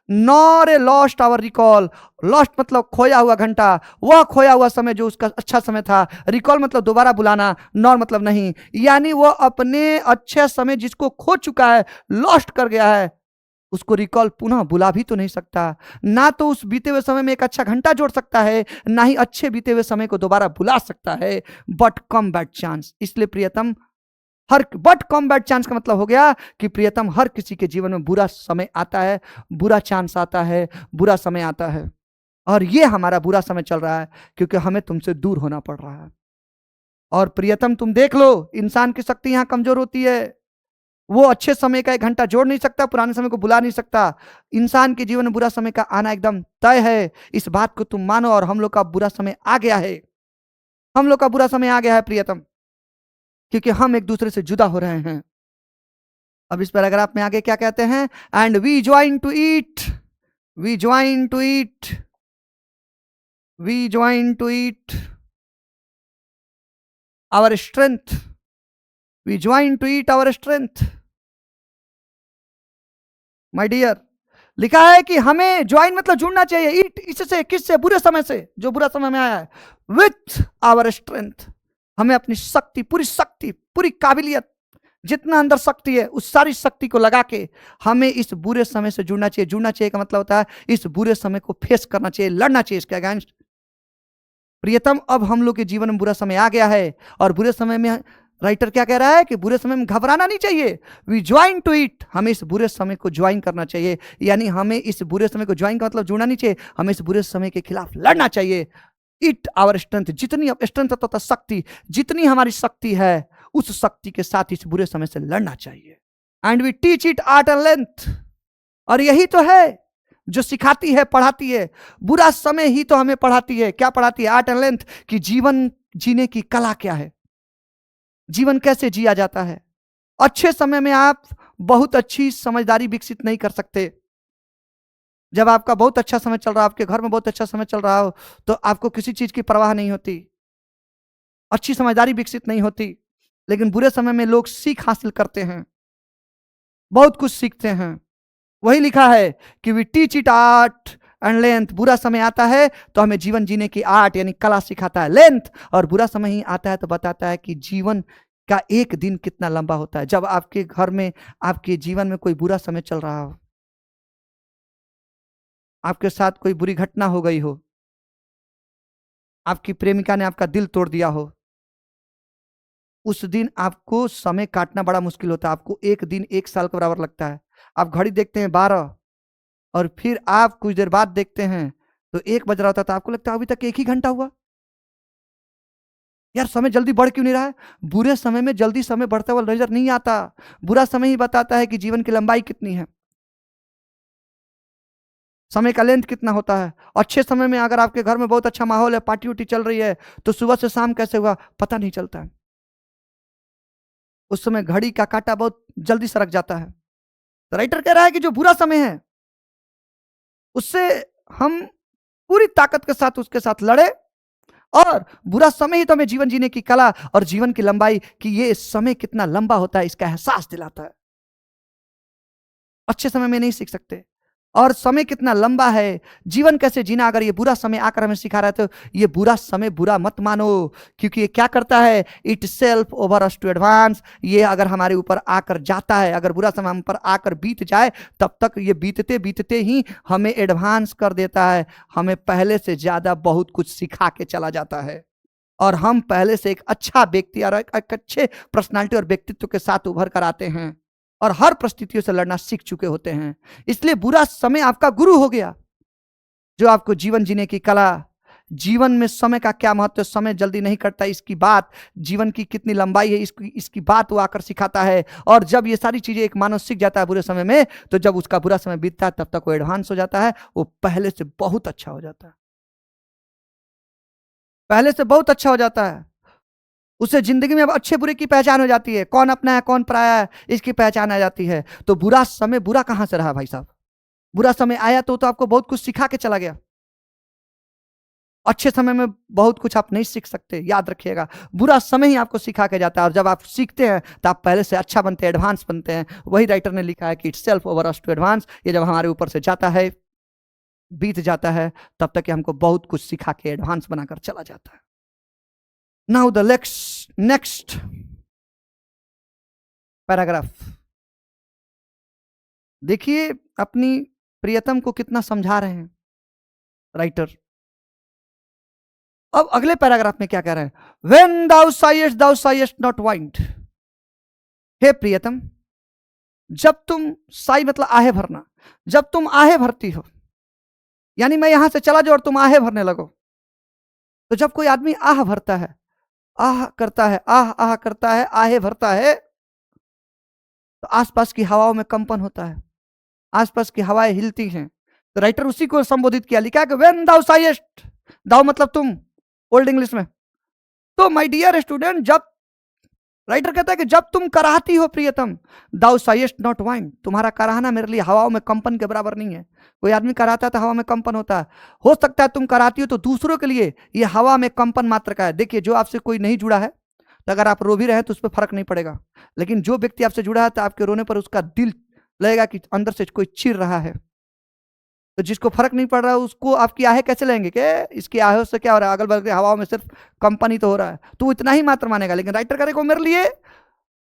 nor a lost hour recall, lost मतलब खोया हुआ घंटा, वह खोया हुआ समय जो उसका अच्छा समय था, रिकॉल मतलब दोबारा बुलाना, नॉर मतलब नहीं, यानी वो अपने अच्छे समय जिसको खो चुका है, लॉस्ट कर गया है, उसको रिकॉल पुनः बुला भी तो नहीं सकता। ना तो उस बीते हुए समय में एक अच्छा घंटा जोड़ सकता है, ना ही अच्छे बीते हुए समय को दोबारा बुला सकता है। बट कम बैड चांस, इसलिए प्रियतम हर, बट कम बैड चांस का मतलब हो गया कि प्रियतम हर किसी के जीवन में बुरा समय आता है, बुरा चांस आता है, बुरा समय आता है, और ये हमारा बुरा समय चल रहा है क्योंकि हमें तुमसे दूर होना पड़ रहा है। और प्रियतम तुम देख लो, इंसान की शक्ति यहां कमजोर होती है, वो अच्छे समय का 1 घंटा जोड़ नहीं सकता, पुराने समय को बुला नहीं सकता। इंसान के जीवन में बुरा समय का आना एकदम तय है, इस बात को तुम मानो। और हम लोग का बुरा समय आ गया है, हम लोग का बुरा समय आ गया है प्रियतम, क्योंकि हम एक दूसरे से जुदा हो रहे हैं। अब इस पैराग्राफ में आगे क्या कहते हैं, and we join to it, we join to it, we join to it our strength, we join to it our strength. My dear, लिखा है कि हमें ज्वाइन मतलब जुड़ना चाहिए, ईट इससे, किससे, बुरे समय से, जो बुरा समय में आया है, विथ आवर स्ट्रेंथ, हमें अपनी शक्ति, पूरी काबिलियत, जितना अंदर शक्ति है उस सारी शक्ति को लगा के हमें इस बुरे समय से जुड़ना चाहिए। जुड़ना चाहिए का मतलब होता है इस बुरे समय को फेस करना चाहिए, लड़ना चाहिए इसके अगेंस्ट। प्रियतम, अब हम लोग के जीवन में बुरा समय आ गया है, और बुरे समय में राइटर क्या कह रहा है कि बुरे समय में घबराना नहीं चाहिए, वी ज्वाइन टू इट, हमें इस बुरे समय को ज्वाइन करना चाहिए, यानी हमें इस बुरे समय को ज्वाइन का मतलब जुड़ना नहीं चाहिए, हमें इस बुरे समय के खिलाफ लड़ना चाहिए। इट आवर स्ट्रेंथ, जितनी स्ट्रेंथ तथा शक्ति, जितनी हमारी शक्ति है उस शक्ति के साथ इस बुरे समय से लड़ना चाहिए। And we teach it art and length, और यही तो है जो सिखाती है, पढ़ाती है, बुरा समय ही तो हमें पढ़ाती है। क्या पढ़ाती है? आर्ट एंड लेंथ, कि जीवन जीने की कला क्या है, जीवन कैसे जिया जाता है। अच्छे समय में आप बहुत अच्छी समझदारी विकसित नहीं कर सकते। जब आपका बहुत अच्छा समय चल रहा है, आपके घर में बहुत अच्छा समय चल रहा हो, तो आपको किसी चीज की परवाह नहीं होती, अच्छी समझदारी विकसित नहीं होती। लेकिन बुरे समय में लोग सीख हासिल करते हैं, बहुत कुछ सीखते हैं। वही लिखा है कि we teach it art and length, बुरा समय आता है तो हमें जीवन जीने की आर्ट यानी कला सिखाता है, लेंथ, और बुरा समय ही आता है तो बताता है कि जीवन का एक दिन कितना लंबा होता है। जब आपके घर में, आपके जीवन में कोई बुरा समय चल रहा हो, आपके साथ कोई बुरी घटना हो गई हो, आपकी प्रेमिका ने आपका दिल तोड़ दिया हो, उस दिन आपको समय काटना बड़ा मुश्किल होता है। आपको एक दिन 1 साल के बराबर लगता है। आप घड़ी देखते हैं 12, और फिर आप कुछ देर बाद देखते हैं तो 1 बज रहा होता, तो आपको लगता है अभी तक 1 ही घंटा हुआ, यार समय जल्दी बढ़ क्यों नहीं रहा है। बुरे समय में जल्दी समय बढ़ता हुआ नजर नहीं आता, बुरा समय ही बताता है कि जीवन की लंबाई कितनी है, समय का लेंथ कितना होता है। अच्छे समय में अगर आपके घर में बहुत अच्छा माहौल है, पार्टी उटी चल रही है, तो सुबह से शाम कैसे हुआ पता नहीं चलता है। उस समय घड़ी का कांटा बहुत जल्दी सरक जाता है। तो राइटर कह रहा है कि जो बुरा समय है उससे हम पूरी ताकत के साथ उसके साथ लड़े, और बुरा समय ही तो हमें जीवन जीने की कला और जीवन की लंबाई, कि ये समय कितना लंबा होता है इसका एहसास दिलाता है। अच्छे समय में नहीं सीख सकते, और समय कितना लंबा है, जीवन कैसे जीना, अगर ये बुरा समय आकर हमें सिखा रहा है तो ये बुरा समय बुरा मत मानो, क्योंकि ये क्या करता है, itself over us to advance. ये अगर हमारे ऊपर आकर जाता है, अगर बुरा समय हम पर आकर बीत जाए, तब तक ये बीतते बीतते ही हमें एडवांस कर देता है, हमें पहले से ज्यादा बहुत कुछ सिखा के चला जाता है। और हम पहले से एक अच्छा व्यक्ति और एक अच्छे पर्सनालिटी और व्यक्तित्व के साथ उभर कर आते हैं और हर परिस्थितियों से लड़ना सीख चुके होते हैं। इसलिए बुरा समय आपका गुरु हो गया, जो आपको जीवन जीने की कला, जीवन में समय का क्या महत्व है, समय जल्दी नहीं कटता इसकी बात, जीवन की कितनी लंबाई है इसकी बात वो आकर सिखाता है। और जब ये सारी चीजें एक मानव सीख जाता है बुरे समय में, तो जब उसका बुरा समय बीतता है तब तक वो एडवांस हो जाता है, वो पहले से बहुत अच्छा हो जाता है, पहले से बहुत अच्छा हो जाता है। उसे जिंदगी में अब अच्छे बुरे की पहचान हो जाती है, कौन अपना है कौन पराया है इसकी पहचान आ जाती है। तो बुरा समय बुरा कहां से रहा भाई साहब? बुरा समय आया तो आपको बहुत कुछ सिखा के चला गया। अच्छे समय में बहुत कुछ आप नहीं सीख सकते, याद रखिएगा। बुरा समय ही आपको सिखा के जाता है, और जब आप सीखते हैं तो आप पहले से अच्छा बनते हैं, एडवांस बनते हैं। वही राइटर ने लिखा है कि itself over us to advance. ये जब हमारे ऊपर से जाता है, बीत जाता है, तब तक हमको बहुत कुछ सिखा के एडवांस बनाकर चला जाता है। नाउ द नेक्स्ट पैराग्राफ देखिए, अपनी प्रियतम को कितना समझा रहे हैं राइटर। अब अगले पैराग्राफ में क्या कह रहे हैं? When thou sighest not wind। हे प्रियतम, जब तुम, साई मतलब आहे भरना, जब तुम आहे भरती हो, यानी मैं यहां से चला जाऊं और तुम आहे भरने लगो। तो जब कोई आदमी आह भरता है, आह करता है, आह आह करता है, आहे भरता है, तो आसपास की हवाओं में कंपन होता है, आसपास की हवाएं हिलती हैं। तो राइटर उसी को संबोधित किया, लिखा कि व्हेन दाउ साइएस्ट, दाउ मतलब तुम ओल्ड इंग्लिश में। तो माय डियर स्टूडेंट, जब राइटर कहता है कि जब तुम कराहती हो प्रियतम, दाउ साइएस्ट नॉट वाइन, तुम्हारा कराहना मेरे लिए हवाओं में कंपन के बराबर नहीं है। कोई आदमी कराता है तो हवा में कंपन होता है, हो सकता है तुम कराती हो तो दूसरों के लिए ये हवा में कंपन मात्र का है। देखिए, जो आपसे कोई नहीं जुड़ा है तो अगर आप रो भी रहे तो उस पर फर्क नहीं पड़ेगा, लेकिन जो व्यक्ति आपसे जुड़ा है तो आपके रोने पर उसका दिल लगेगा कि अंदर से कोई चिर रहा है। तो जिसको फर्क नहीं पड़ रहा है उसको आपकी आहें कैसे लेंगे कि इसकी आहें से क्या हो रहा है, अगल बगल की हवाओं में सिर्फ कंपन ही तो हो रहा है, तो इतना ही मात्र मानेगा। लेकिन राइटर करेगा मेरे लिए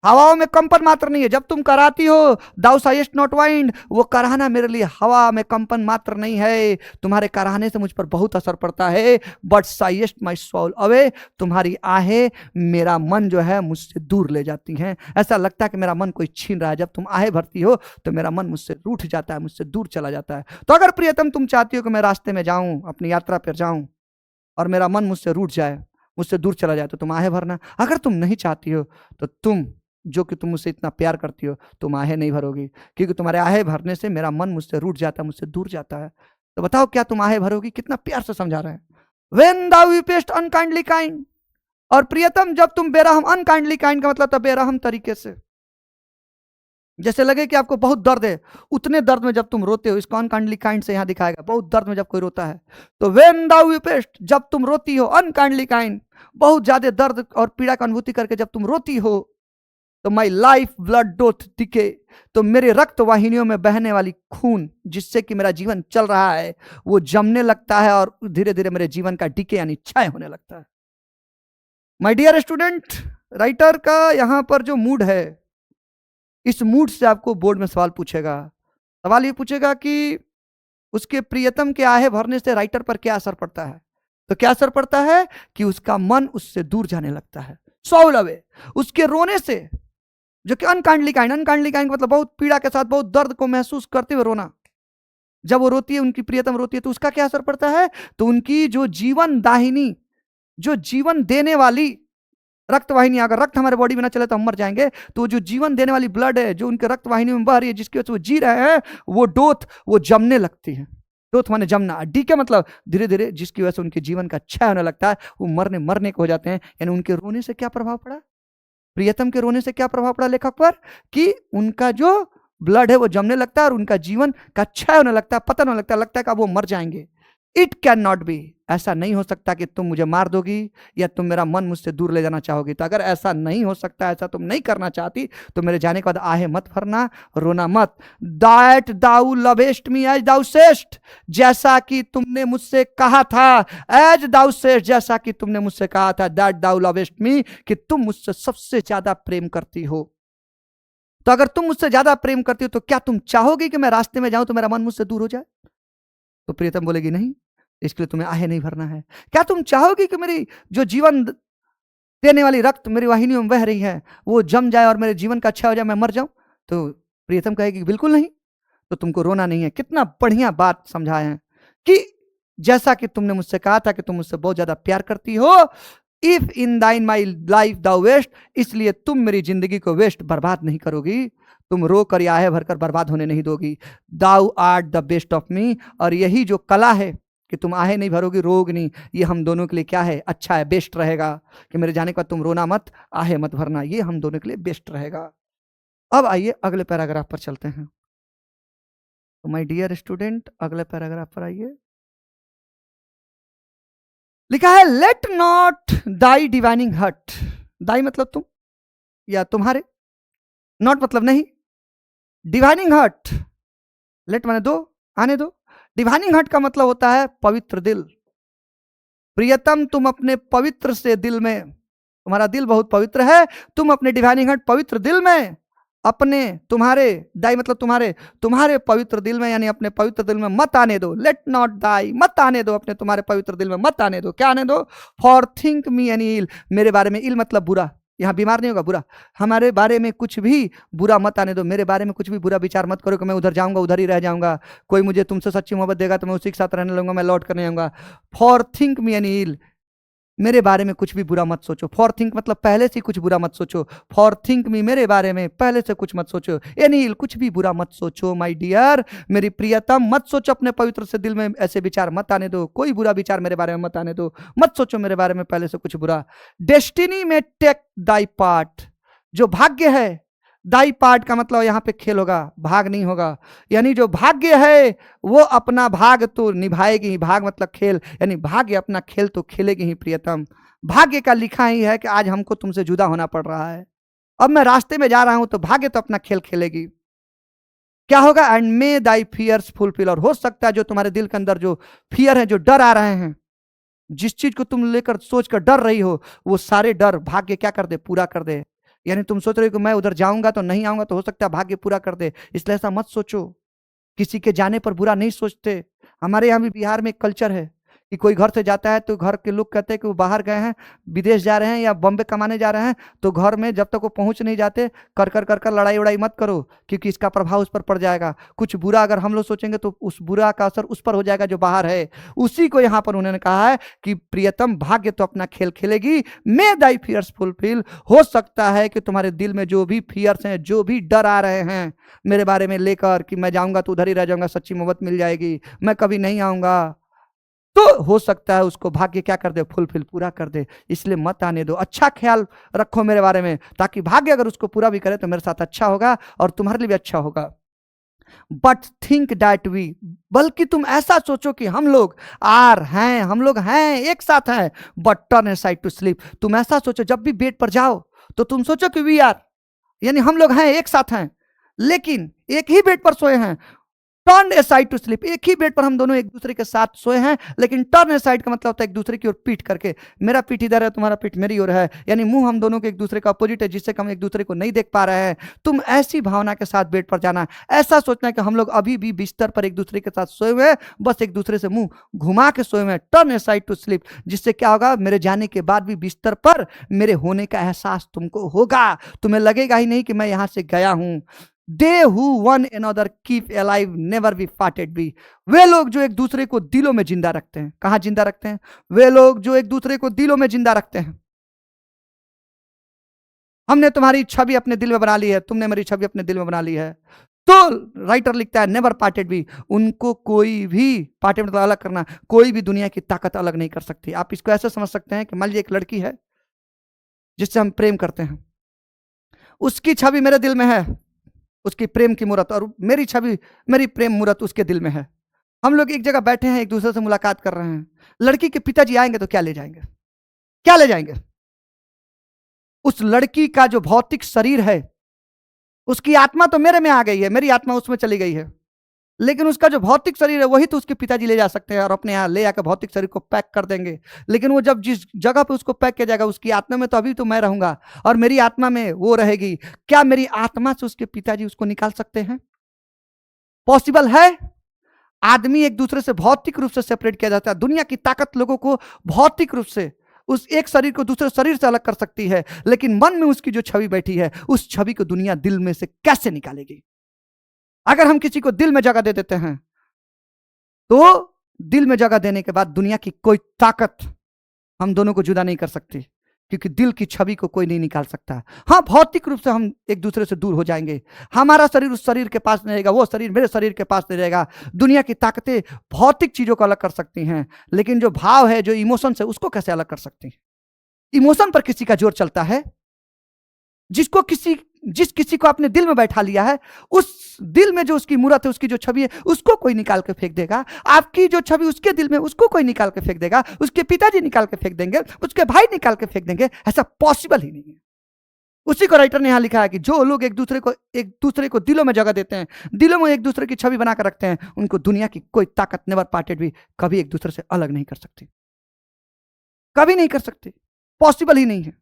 हवाओं में कंपन मात्र नहीं है। जब तुम कराती हो दाउ साइएस्ट नॉट वाइंड, वो कराहना मेरे लिए हवा में कंपन मात्र नहीं है, तुम्हारे कराहने से मुझ पर बहुत असर पड़ता है। बट साइएस्ट माई सोल अवे, तुम्हारी आहें मेरा मन जो है मुझसे दूर ले जाती हैं। ऐसा लगता है कि मेरा मन कोई छीन रहा है। जब तुम आहें भरती हो तो मेरा मन मुझसे रूठ जाता है, मुझसे दूर चला जाता है। तो अगर प्रियतम तुम चाहती हो कि मैं रास्ते में जाऊं, अपनी यात्रा पर जाऊं और मेरा मन मुझसे रूठ जाए, मुझसे दूर चला जाए, तो तुम आहें भरना। अगर तुम नहीं चाहती हो तो तुम, जो कि तुम मुझसे इतना प्यार करती हो, तुम आहें नहीं भरोगी, क्योंकि तुम्हारे आहें भरने से मेरा मन मुझसे रूठ जाता है, मुझसे दूर जाता है। तो बताओ क्या तुम आहें भरोगी? कितना प्यार से समझा रहे हैं। When thou weepest unkindly kind, और प्रियतम जब तुम बेरहम, अनकाइंडली काइंड का मतलब था बेरहम तरीके से, जैसे लगे कि आपको बहुत दर्द है, उतने दर्द में जब तुम रोते हो, इसको अनकाइंडली काइंड से यहां दिखाएगा, बहुत दर्द में जब कोई रोता है। तो व्हेन दाउ वीपेस्ट, जब तुम रोती हो, अनकाइंडली काइंड, बहुत ज्यादा दर्द और पीड़ा की अनुभूति करके जब तुम रोती हो, तो माई लाइफ ब्लड डोथ डिके, तो मेरे रक्त वाहिनियों में बहने वाली खून जिससे कि मेरा जीवन चल रहा है, वो जमने लगता है और धीरे धीरे मेरे जीवन का डिके यानी क्षय होने लगता है। माय डियर स्टूडेंट, राइटर का यहां पर जो मूड है, इस मूड से आपको बोर्ड में सवाल पूछेगा। सवाल ये पूछेगा कि उसके प्रियतम के आहे भरने से राइटर पर क्या असर पड़ता है। तो क्या असर पड़ता है कि उसका मन उससे दूर जाने लगता है, सोल अवे। उसके रोने से, जो कि अनकाइंडली काइंड, अनकाइंडली काइंड मतलब बहुत पीड़ा के साथ, बहुत दर्द को महसूस करते हुए रोना, जब वो रोती है, उनकी प्रियतम रोती है, तो उसका क्या असर पड़ता है? तो उनकी जो जीवन दाहिनी, जो जीवन देने वाली रक्त वाहिनी, अगर रक्त हमारे बॉडी में ना चले तो हम मर जाएंगे, तो जो जीवन देने वाली ब्लड है जो उनके रक्त वाहिनी में बह रही है, जिसकी वजह से वो जी रहे हैं, वो डोथ, वो जमने लगती है। डोथ माने जमना, डी के मतलब धीरे धीरे, जिसकी वजह से उनके जीवन का क्षय होने लगता है, वो मरने को हो जाते हैं। यानी उनके रोने से क्या प्रभाव पड़ा? प्रियतम के रोने से क्या प्रभाव पड़ा लेखक पर? कि उनका जो ब्लड है वो जमने लगता है और उनका जीवन का क्षय होने लगता है, पतन होने लगता है कि वो मर जाएंगे। इट कैन नॉट बी, ऐसा नहीं हो सकता कि तुम मुझे मार दोगी या तुम मेरा मन मुझसे दूर ले जाना चाहोगी। तो अगर ऐसा नहीं हो सकता, ऐसा तुम नहीं करना चाहती, तो मेरे जाने के बाद आहे मत भरना, रोना मत। That thou lovest me as thou sayest, जैसा कि तुमने मुझसे कहा था, एज दाउ सेस्ट, जैसा कि तुमने मुझसे कहा था, दैट दाउ लवेस्ट मी, कि तुम मुझसे सबसे ज्यादा प्रेम करती हो। तो अगर तुम मुझसे ज्यादा प्रेम करती हो तो क्या तुम चाहोगी कि मैं रास्ते में जाऊं तो मेरा मन मुझसे दूर हो जाए? तो प्रियतम बोलेगी नहीं, इसके लिए तुम्हें आहे नहीं भरना है। क्या तुम चाहोगी कि मेरी जो जीवन देने वाली रक्त मेरी वाहिनियों में बह रही है वो जम जाए और मेरे जीवन का अच्छा हो जाए, मैं मर जाऊं? तो प्रियतम कहेगी बिल्कुल नहीं। तो तुमको रोना नहीं है। कितना बढ़िया बात समझाए हैं कि जैसा कि तुमने मुझसे कहा था कि तुम मुझसे बहुत ज्यादा प्यार करती हो, इफ इन दाइन माई लाइफ दाउ वेस्ट, इसलिए तुम मेरी जिंदगी को वेस्ट बर्बाद नहीं करोगी, तुम रो कर या आहे भरकर बर्बाद होने नहीं दोगी। Thou art the best of me, और यही जो कला है कि तुम आहे नहीं भरोगी, रोग नहीं, ये हम दोनों के लिए क्या है, अच्छा है, बेस्ट रहेगा कि मेरे जाने के बाद तुम रोना मत, आहे मत भरना, ये हम दोनों के लिए बेस्ट रहेगा। अब आइए अगले पैराग्राफ पर चलते हैं। तो माय डियर स्टूडेंट, अगले पैराग्राफ पर आइए। लिखा है let not thy divining heart. Thy मतलब तुम या तुम्हारे, नॉट मतलब नहीं, डिवाइनिंग हर्ट, लेट माने दो, आने दो। डिवाइनिंग हर्ट का मतलब होता है पवित्र दिल। प्रियतम तुम अपने पवित्र से दिल में, तुम्हारा दिल बहुत पवित्र है, तुम अपने डिवाइनिंग हर्ट पवित्र दिल में, अपने तुम्हारे, दाई मतलब तुम्हारे, तुम्हारे पवित्र दिल में यानी अपने पवित्र दिल में मत आने दो। लेट नॉट दाई, मत आने दो, अपने तुम्हारे पवित्र दिल में मत आने दो। क्या आने दो? फॉर थिंक मी एनी इल, मेरे बारे में, इल मतलब बुरा, यहाँ बीमार नहीं होगा, बुरा, हमारे बारे में कुछ भी बुरा मत आने दो, मेरे बारे में कुछ भी बुरा विचार मत करो कि मैं उधर जाऊंगा उधर ही रह जाऊंगा, कोई मुझे तुमसे सच्ची मोहब्बत देगा तो मैं उसी के साथ रहने लगूंगा, मैं लौट कर नहीं आऊंगा। फॉर थिंक मी एनी इल, मेरे बारे में कुछ भी बुरा मत सोचो। फॉर थिंक मतलब पहले से कुछ बुरा मत सोचो। फॉर थिंक मी, मेरे बारे में पहले से कुछ मत सोचो। एनी इल, कुछ भी बुरा मत सोचो। माय डियर, मेरी प्रियतम, मत सोचो, अपने पवित्र से दिल में ऐसे विचार मत आने दो, कोई बुरा विचार मेरे बारे में मत आने दो, मत सोचो मेरे बारे में पहले से कुछ बुरा। डेस्टिनी में टेक दाई पार्ट, जो भाग्य है, दाई पार्ट का मतलब यहाँ पे खेल होगा, भाग नहीं होगा, यानी जो भाग्य है वो अपना भाग तो निभाएगी ही, भाग मतलब खेल, यानी भाग्य अपना खेल तो खेलेगी ही। प्रियतम, भाग्य का लिखा ही है कि आज हमको तुमसे जुदा होना पड़ रहा है, अब मैं रास्ते में जा रहा हूं तो भाग्य तो अपना खेल खेलेगी। क्या होगा? And may thy fears fulfil, और हो सकता है जो तुम्हारे दिल के अंदर जो फियर है, जो डर आ रहे हैं, जिस चीज को तुम लेकर सोच कर डर रही हो, वो सारे डर भाग्य क्या कर दे, पूरा कर दे। यानी तुम सोच रहे हो कि मैं उधर जाऊंगा तो नहीं आऊंगा, तो हो सकता है भाग्य पूरा कर दे, इसलिए ऐसा मत सोचो। किसी के जाने पर बुरा नहीं सोचते। हमारे यहाँ भी बिहार में एक कल्चर है कि कोई घर से जाता है तो घर के लोग कहते हैं कि वो बाहर गए हैं, विदेश जा रहे हैं या बॉम्बे कमाने जा रहे हैं, तो घर में जब तक वो पहुंच नहीं जाते कर कर कर कर लड़ाई उड़ाई मत करो, क्योंकि इसका प्रभाव उस पर पड़ जाएगा। कुछ बुरा अगर हम लोग सोचेंगे तो उस बुरा का असर उस पर हो जाएगा जो बाहर है। उसी को यहाँ पर उन्होंने कहा है कि प्रियतम, भाग्य तो अपना खेल खेलेगी, मे दाई फियर्स फुलफिल, हो सकता है कि तुम्हारे दिल में जो भी फियर्स हैं, जो भी डर आ रहे हैं मेरे बारे में लेकर कि मैं जाऊंगा तो उधर ही रह जाऊंगा, सच्ची मोहब्बत मिल जाएगी, मैं कभी नहीं आऊंगा, तो हो सकता है उसको भाग्य क्या कर दे, फुलफिल, पूरा कर दे। इसलिए मत आने दो, अच्छा ख्याल रखो मेरे बारे में, ताकि भाग्य अगर उसको पूरा भी करे तो मेरे साथ अच्छा होगा और तुम्हारे लिए भी अच्छा होगा। बट थिंक दैट वी, बल्कि तुम ऐसा सोचो कि हम लोग आर हैं, हम लोग हैं, एक साथ हैं। But turn aside to sleep, तुम ऐसा सोचो जब भी बेड पर जाओ तो तुम सोचो कि वी आर, यानी हम लोग हैं, एक साथ हैं, लेकिन एक ही बेड पर सोए हैं। टर्न असाइड टू स्लीप, एक ही बेड पर हम दोनों एक दूसरे के साथ सोए हैं, लेकिन टर्न असाइड का मतलब होता है एक दूसरे की ओर पीठ करके, मेरा पीठ इधर है, तुम्हारा पीठ मेरी ओर है, यानी मुंह हम दोनों के एक दूसरे का अपोजिट है, जिससे हम एक दूसरे को नहीं देख पा रहे हैं। तुम ऐसी भावना के साथ बेड पर जाना, ऐसा सोचना है कि हम लोग अभी भी बिस्तर पर एक दूसरे के साथ सोए हुए हैं, बस एक दूसरे से मुंह घुमा के सोए हुए हैं। टर्न असाइड टू स्लीप, जिससे क्या होगा, मेरे जाने के बाद भी बिस्तर पर मेरे होने का एहसास तुमको होगा, तुम्हें लगेगा ही नहीं कि मैं यहां से गया हूं। They who one another keep alive never be parted be, वे लोग जो एक दूसरे को दिलों में जिंदा रखते हैं। कहां जिंदा रखते हैं? वे लोग जो एक दूसरे को दिलों में जिंदा रखते हैं। हमने तुम्हारी छवि अपने दिल में बना ली है, तुमने मेरी छवि अपने दिल में बना ली है। तो राइटर लिखता है नेवर पार्टेड भी, उनको कोई भी, पार्टेड मतलब अलग करना, कोई भी दुनिया की ताकत अलग नहीं कर सकती। आप इसको ऐसे समझ सकते हैं कि मान लीजिए एक लड़की है जिससे हम प्रेम करते हैं, उसकी छवि मेरे दिल में है, उसकी प्रेम की मूर्त, और मेरी छवि, मेरी प्रेम मूर्त उसके दिल में है। हम लोग एक जगह बैठे हैं, एक दूसरे से मुलाकात कर रहे हैं, लड़की के पिताजी आएंगे तो क्या ले जाएंगे? क्या ले जाएंगे? उस लड़की का जो भौतिक शरीर है, उसकी आत्मा तो मेरे में आ गई है, मेरी आत्मा उसमें चली गई है, लेकिन उसका जो भौतिक शरीर है वही तो उसके पिताजी ले जा सकते हैं और अपने यहाँ ले आकर भौतिक शरीर को पैक कर देंगे। लेकिन वो जब जिस जगह पे उसको पैक किया जाएगा, उसकी आत्मा में तो अभी तो मैं रहूंगा और मेरी आत्मा में वो रहेगी। क्या मेरी आत्मा से उसके पिताजी उसको निकाल सकते हैं? पॉसिबल है? आदमी एक दूसरे से भौतिक रूप से सेपरेट किया जाता है। दुनिया की ताकत लोगों को भौतिक रूप से उस एक शरीर को दूसरे शरीर से अलग कर सकती है, लेकिन मन में उसकी जो छवि बैठी है उस छवि को दुनिया दिल में से कैसे निकालेगी? अगर हम किसी को दिल में जगह दे देते हैं तो दिल में जगह देने के बाद दुनिया की कोई ताकत हम दोनों को जुदा नहीं कर सकती, क्योंकि दिल की छवि को कोई नहीं निकाल सकता। हाँ, भौतिक रूप से हम एक दूसरे से दूर हो जाएंगे, हमारा शरीर उस शरीर के पास नहीं रहेगा, वो शरीर मेरे शरीर के पास नहीं रहेगा। दुनिया की ताकतें भौतिक चीजों को अलग कर सकती हैं, लेकिन जो भाव है, जो इमोशन है, उसको कैसे अलग कर सकती हैं? इमोशन पर किसी का जोर चलता है। जिस किसी को आपने दिल में बैठा लिया है, उस दिल में जो उसकी मूर्त है, उसकी जो छवि है, उसको कोई निकाल के फेंक देगा। आपकी जो छवि उसके दिल में, उसको कोई निकाल के फेंक देगा। उसके पिताजी निकाल के फेंक देंगे, उसके भाई निकाल के फेंक देंगे। ऐसा पॉसिबल ही नहीं है। उसी को राइटर ने यहां लिखा है कि जो लोग एक दूसरे को दिलों में जगह देते हैं, दिलों में एक दूसरे की छवि बनाकर रखते हैं, उनको दुनिया की कोई ताकत नेवर पार्टेड भी कभी एक दूसरे से अलग नहीं कर सकती, कभी नहीं कर सकती, पॉसिबल ही नहीं है।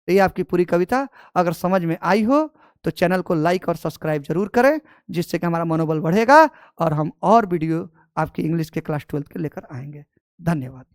ये आपकी पूरी कविता अगर समझ में आई हो तो चैनल को लाइक और सब्सक्राइब जरूर करें, जिससे कि हमारा मनोबल बढ़ेगा और हम और वीडियो आपकी इंग्लिश के क्लास 12 के लेकर आएंगे। धन्यवाद।